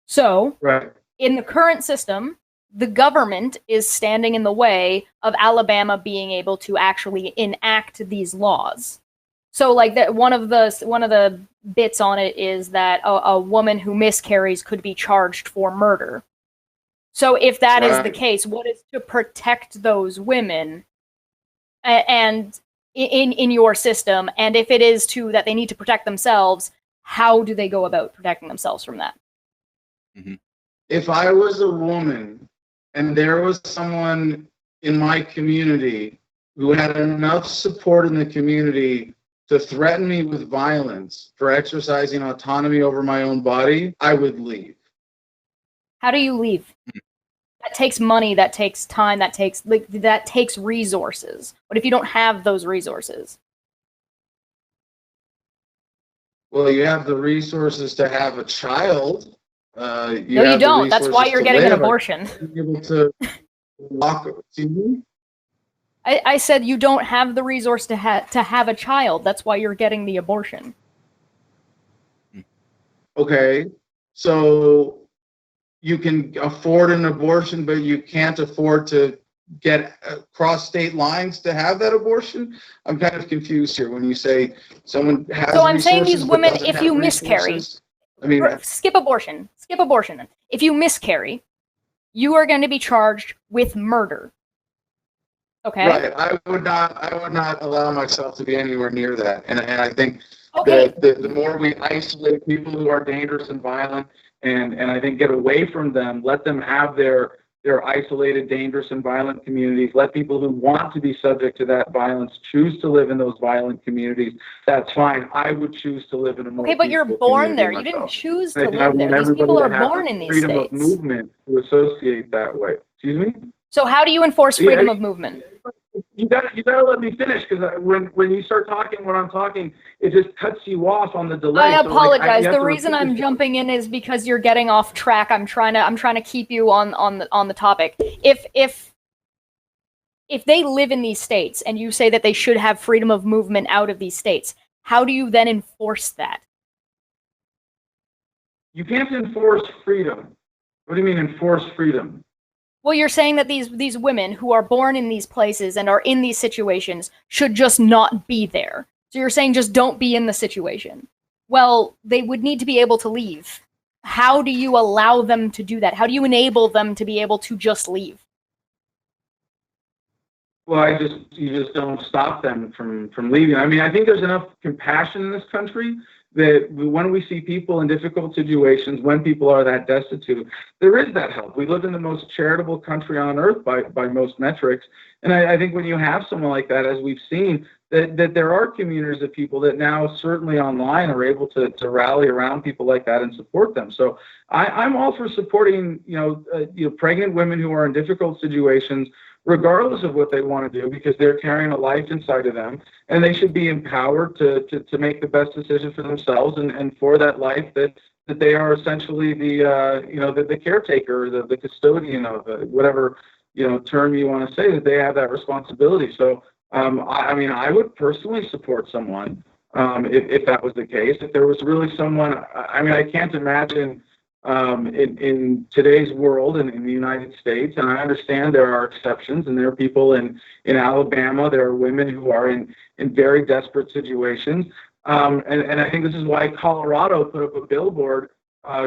So, right. In the current system, the government is standing in the way of Alabama being able to actually enact these laws. So, like that, one of the bits on it is that a woman who miscarries could be charged for murder. So, if that is the case, what is to protect those women, and in your system? And if it is that they need to protect themselves, how do they go about protecting themselves from that? Mm-hmm. If I was a woman and there was someone in my community who had enough support in the community to threaten me with violence for exercising autonomy over my own body, I would leave. How do you leave? That takes money, that takes time, that takes resources. What if you don't have those resources? Well, you have the resources to have a child. No, you don't. That's why you're getting an abortion. Able to walk. I said you don't have the resource to have a child. That's why you're getting the abortion. Okay, so you can afford an abortion, but you can't afford to get across state lines to have that abortion? I'm kind of confused here when you say someone has. So I'm saying these women, if you miscarry, I mean, skip abortion. Skip abortion. If you miscarry, you are going to be charged with murder. Okay. Right. I would not allow myself to be anywhere near that. And I think okay. the more we isolate people who are dangerous and violent, and I think get away from them, let them have their isolated, dangerous, and violent communities. Let people who want to be subject to that violence choose to live in those violent communities. That's fine. I would choose to live in a more okay, but you're born there. You didn't choose to live there. These people are born in these states. Freedom of movement to associate that way. Excuse me? So how do you enforce freedom of movement? You gotta let me finish, because when you start talking when I'm talking, it just cuts you off on the delay. I apologize. The reason I'm jumping in is because you're getting off track. I'm trying to keep you on the topic. If they live in these states and you say that they should have freedom of movement out of these states, how do you then enforce that? You can't enforce freedom. What do you mean enforce freedom? Well, you're saying that these women who are born in these places and are in these situations should just not be there. So you're saying just don't be in the situation. Well, they would need to be able to leave. How do you allow them to do that? How do you enable them to be able to just leave? Well, you just don't stop them from leaving. I mean, I think there's enough compassion in this country that when we see people in difficult situations, when people are that destitute, there is that help. We live in the most charitable country on earth by most metrics. And I think when you have someone like that, as we've seen, that there are communities of people that now certainly online are able to rally around people like that and support them. So I'm all for supporting, pregnant women who are in difficult situations, regardless of what they want to do, because they're carrying a life inside of them, and they should be empowered to make the best decision for themselves and for that life that they are essentially the caretaker, the custodian of whatever term you want to say, that they have that responsibility. So I would personally support someone if that was the case. If there was really someone, I can't imagine in today's world and in the United States, and I understand there are exceptions, and there are people in Alabama, there are women who are in very desperate situations, and I think this is why Colorado put up a billboard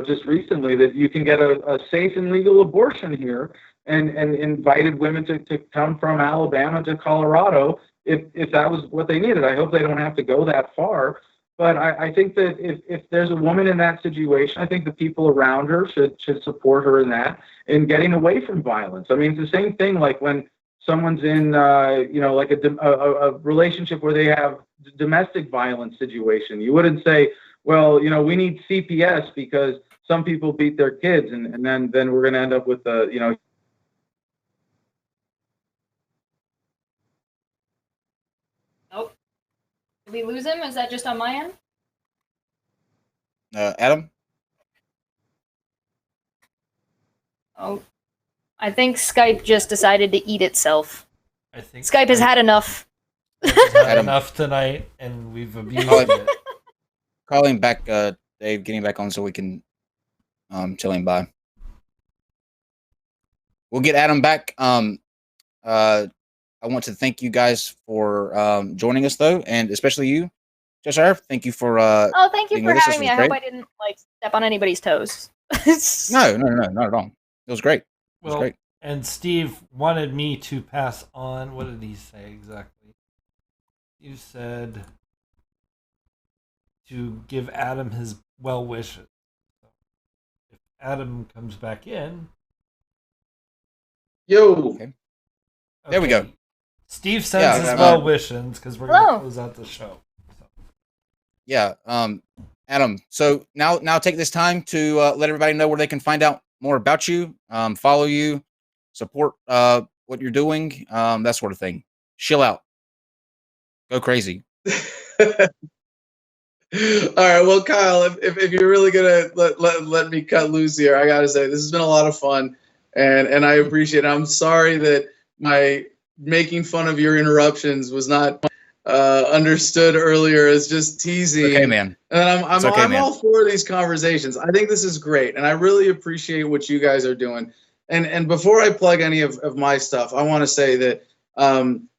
just recently that you can get a safe and legal abortion here, and invited women to come from Alabama to Colorado if that was what they needed. I hope they don't have to go that far. But I think that if there's a woman in that situation, I think the people around her should support her in that, in getting away from violence. I mean, it's the same thing like when someone's in, like a relationship where they have domestic violence situation. You wouldn't say, well, we need CPS because some people beat their kids, and then we're going to end up with Nope. Did we lose him? Is that just on my end? Adam? Oh, I think Skype just decided to eat itself. I think Skype has had enough. Had enough tonight, and we've abused it. Calling back, Dave, getting back on so we can tell him bye. We'll get Adam back. I want to thank you guys for joining us, though, and especially you, Cheshire. Thank you for. Thank you for having me. I hope I didn't step on anybody's toes. No, not at all. It was great. Well, great. And Steve wanted me to pass on. What did he say exactly? You said to give Adam his well wishes. So if Adam comes back in. Yo. Okay. There we go. Steve sends his well wishes because we're going to close out the show. So. Yeah. Adam, so now take this time to let everybody know where they can find out more about you, follow you, support what you're doing, that sort of thing. Chill out. Go crazy. All right. Well, Kyle, if you're really gonna let me cut loose here, I gotta say this has been a lot of fun, and I appreciate it. I'm sorry that my making fun of your interruptions was not understood earlier as just teasing. Okay, man. And I'm all for these conversations. I think this is great, and I really appreciate what you guys are doing. And before I plug any of my stuff, I want to say that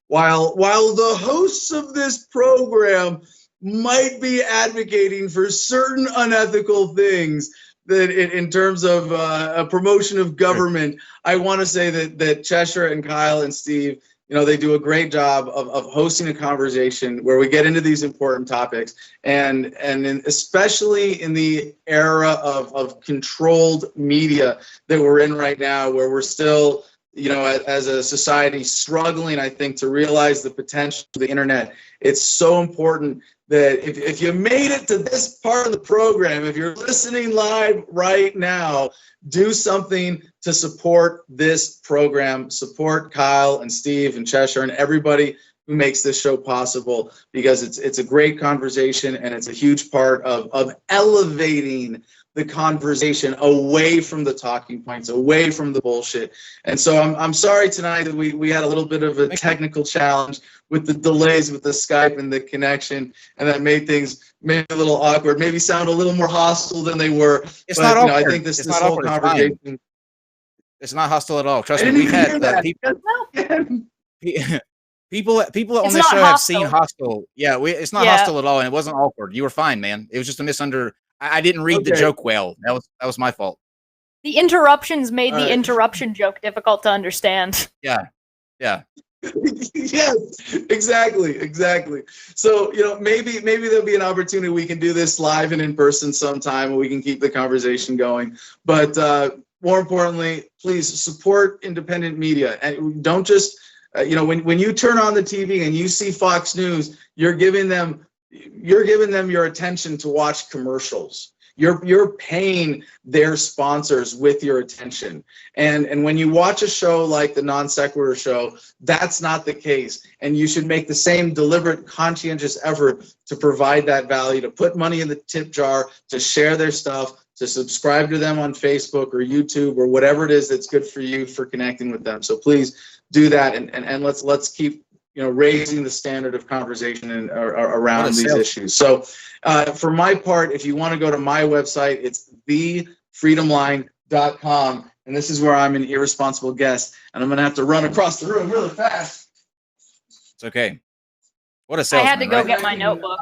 while the hosts of this program might be advocating for certain unethical things that in terms of a promotion of government, I want to say that Cheshire and Kyle and Steve, they do a great job of hosting a conversation where we get into these important topics, and especially in the era of controlled media that we're in right now, where we're still, as a society struggling, I think, to realize the potential of the internet. It's so important that if you made it to this part of the program, if you're listening live right now, do something to support this program, support Kyle and Steve and Cheshire and everybody who makes this show possible, because it's a great conversation, and it's a huge part of elevating the conversation away from the talking points, away from the bullshit. And so I'm sorry tonight that we had a little bit of a technical challenge with the delays with the Skype and the connection, and that made things maybe a little awkward, maybe sound a little more hostile than they were. It's not awkward. I think this whole conversation. It's not hostile at all. Trust me. We've had people on this show have seen hostile. Yeah, it's not hostile at all, and it wasn't awkward. You were fine, man. It was just a I didn't read the joke well. That was my fault. The interruptions made the interruption joke difficult to understand. Yeah. Yes, exactly. So, maybe there'll be an opportunity we can do this live and in person sometime, and we can keep the conversation going. But more importantly, please support independent media, and don't just when you turn on the TV and you see Fox News, you're giving them your attention to watch commercials. You're paying their sponsors with your attention. And when you watch a show like the NonSequitur show, that's not the case. And you should make the same deliberate, conscientious effort to provide that value, to put money in the tip jar, to share their stuff, to subscribe to them on Facebook or YouTube or whatever it is that's good for you for connecting with them. So please do that, and let's keep raising the standard of conversation and around these issues. So for my part, if you want to go to my website, it's thefreedomline.com. And this is where I'm an irresponsible guest, and I'm going to have to run across the room really fast. It's okay. What a salesman, I had to go get my notebook.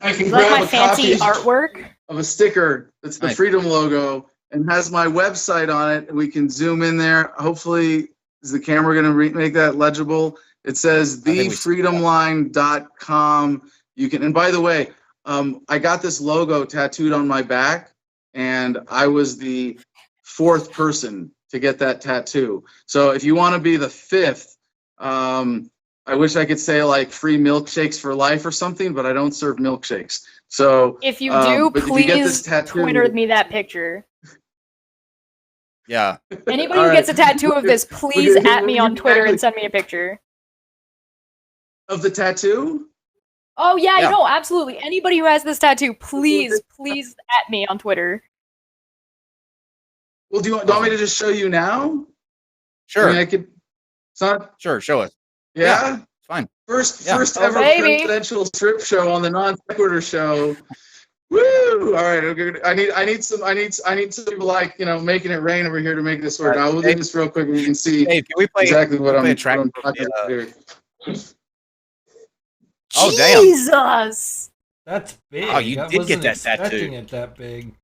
I can grab my a fancy copy artwork of a sticker that's the Freedom logo and has my website on it. We can zoom in there. Hopefully, is the camera going to make that legible? It says thefreedomline.com. You can, and by the way, I got this logo tattooed on my back, and I was the 4th person to get that tattoo. So if you want to be the 5th, I wish I could say like free milkshakes for life or something, but I don't serve milkshakes. So If you do, but if you get this please tattoo, Twitter me that picture. Yeah. Anybody All who right. gets a tattoo of this, please at me on Twitter and send me a picture. Of the tattoo? Oh yeah, Yeah. no, absolutely. Anybody who has this tattoo, please at me on Twitter. Well, do you want me to just show you now? Sure. I mean, I could. It's not. Sure. Show us. Yeah. It's fine. First Yeah. ever baby. presidential strip show on the NonSequitur show. Woo! All right, okay. I need some people like, you know, making it rain over here to make this work. Now we'll do this real quick. We can see Hey, can we play exactly what can we I'm play a track talking of the, about here. Oh, damn. Jesus! That's big. Oh, you I did wasn't get that tattoo. expecting it that big.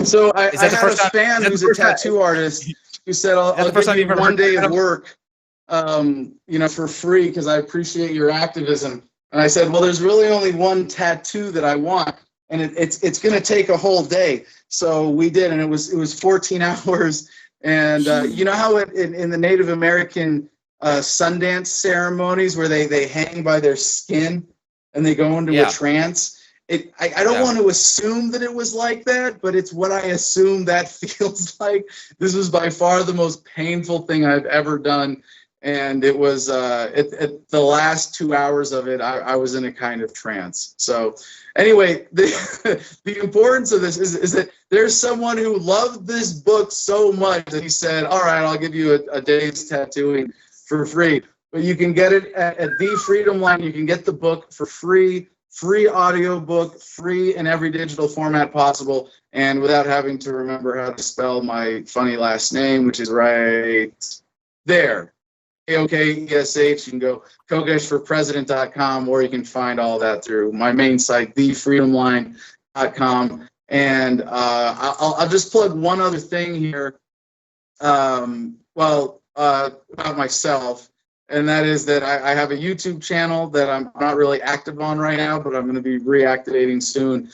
So I Is that the had a first time- fan is that who's the a first time- tattoo artist who said, "I'll the first time give you've you ever one heard day that? of work, you know, for free because I appreciate your activism." And I said, "Well, there's really only one tattoo that I want, and it's going to take a whole day." So we did, and it was 14 hours. And you know how in the Native American Sundance ceremonies where they hang by their skin and they go into a trance. I don't want to assume that it was like that, but it's what I assume that feels like. This was by far the most painful thing I've ever done. And it was at the last 2 hours of it, I was in a kind of trance. So anyway, the importance of this is that there's someone who loved this book so much that he said, "All right, I'll give you a day's tattooing for free." But you can get it at the Freedom Line. You can get the book for free audio book, free in every digital format possible, and without having to remember how to spell my funny last name, which is right there. Kokesh. You can go kokeshforpresident.com, or you can find all that through my main site, thefreedomline.com. And I'll just plug one other thing here, about myself. And that is that I have a YouTube channel that I'm not really active on right now, but I'm going to be reactivating soon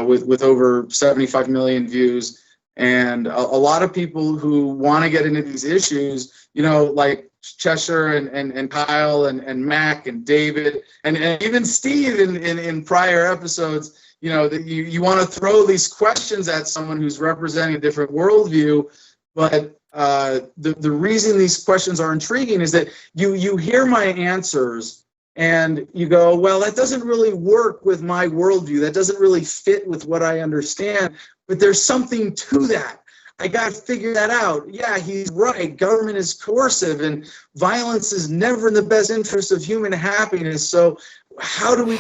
with over 75 million views. And a lot of people who want to get into these issues, you know, like Cheshire and Kyle and Mac and David and even Steve in prior episodes, you know, that you want to throw these questions at someone who's representing a different worldview. But the reason these questions are intriguing is that you hear my answers and you go, well, that doesn't really work with my worldview. That doesn't really fit with what I understand. But there's something to that. I got to figure that out. Yeah, he's right. Government is coercive and violence is never in the best interest of human happiness. So how do we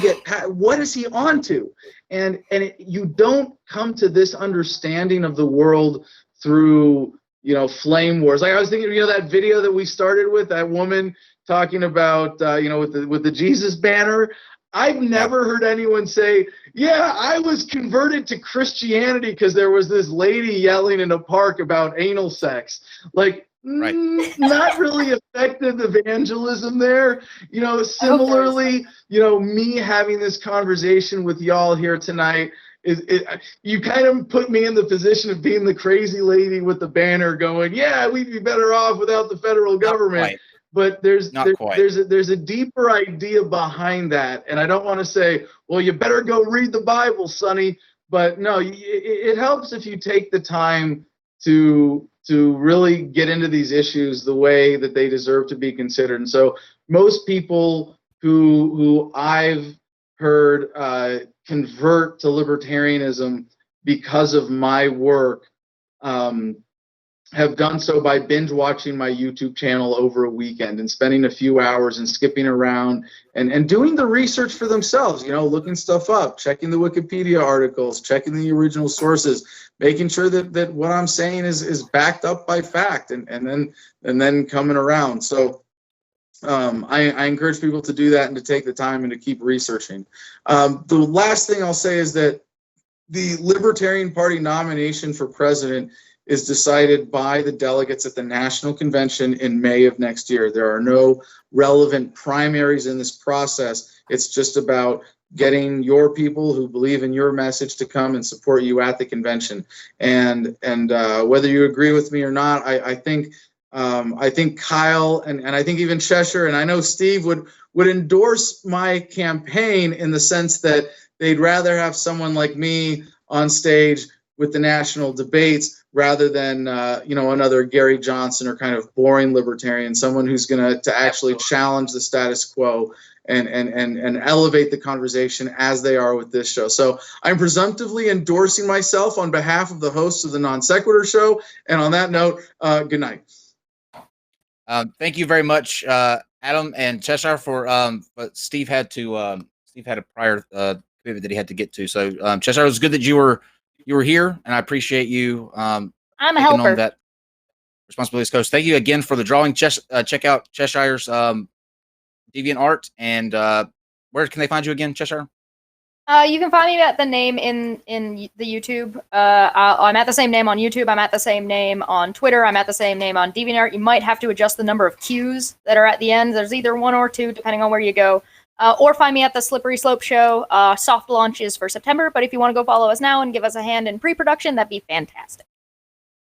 what is he onto? And you don't come to this understanding of the world through, you know, flame wars. Like I was thinking, you know, that video that we started with, that woman talking about, you know, with the Jesus banner. I've never heard anyone say, yeah, I was converted to Christianity because there was this lady yelling in a park about anal sex. Like, not really effective evangelism there. You know, similarly, you know, me having this conversation with y'all here tonight, you kind of put me in the position of being the crazy lady with the banner going, yeah, we'd be better off without the federal government. But there's a deeper idea behind that, and I don't want to say, well, you better go read the Bible, Sonny. But no, it helps if you take the time to really get into these issues the way that they deserve to be considered. And so most people who I've heard convert to libertarianism because of my work have done so by binge watching my YouTube channel over a weekend and spending a few hours and skipping around and doing the research for themselves, you know, looking stuff up, checking the Wikipedia articles, checking the original sources, making sure that what I'm saying is backed up by fact and then coming around. So I encourage people to do that and to take the time and to keep researching. The last thing I'll say is that the Libertarian Party nomination for president is decided by the delegates at the National Convention in May of next year. There are no relevant primaries in this process. It's just about getting your people who believe in your message to come and support you at the convention. And whether you agree with me or not, I think Kyle and I think even Cheshire, and I know Steve would endorse my campaign in the sense that they'd rather have someone like me on stage with the national debates rather than another Gary Johnson or kind of boring libertarian, someone who's going to actually challenge the status quo and elevate the conversation as they are with this show. So I'm presumptively endorsing myself on behalf of the hosts of the Non Sequitur show. And on that note, good night. Thank you very much, Adam and Cheshire, but Steve had a prior commitment that he had to get to. So Cheshire, it was good that you were here, and I appreciate you. I'm a taking helper. on that responsibility, coach. Thank you again for the drawing. Check out Cheshire's Deviant Art, and where can they find you again, Cheshire? You can find me at the name in the YouTube. I'm at the same name on YouTube. I'm at the same name on Twitter. I'm at the same name on DeviantArt. You might have to adjust the number of Qs that are at the end. There's either 1 or 2, depending on where you go. Or find me at the Slippery Slope Show. Soft launch is for September, but if you want to go follow us now and give us a hand in pre-production, that'd be fantastic.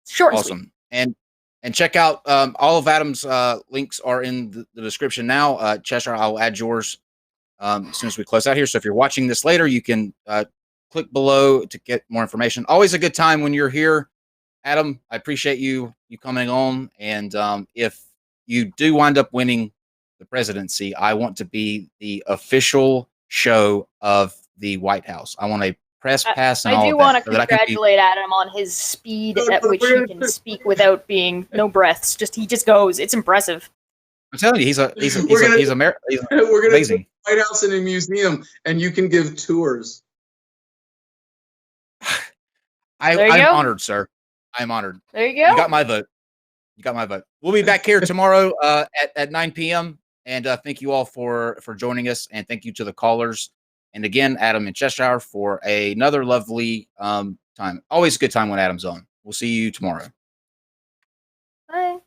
Short and awesome. Sweet. And check out all of Adam's links are in the description now. Cheshire, I'll add yours as soon as we close out here. So if you're watching this later, you can click below to get more information. Always a good time when you're here, Adam. I appreciate you coming on. And if you do wind up winning the presidency, I want to be the official show of the White House. I want a press pass and all of that. I do want to congratulate Adam on his speed at which he can speak without being no breaths. He just goes. It's impressive. I'm telling you, he's amazing. We're going to White House in a museum, and you can give tours. I'm honored, sir. I'm honored. There you go. You got my vote. We'll be back here tomorrow at 9 p.m. And thank you all for joining us, and thank you to the callers. And again, Adam and Cheshire for another lovely time. Always a good time when Adam's on. We'll see you tomorrow. Bye.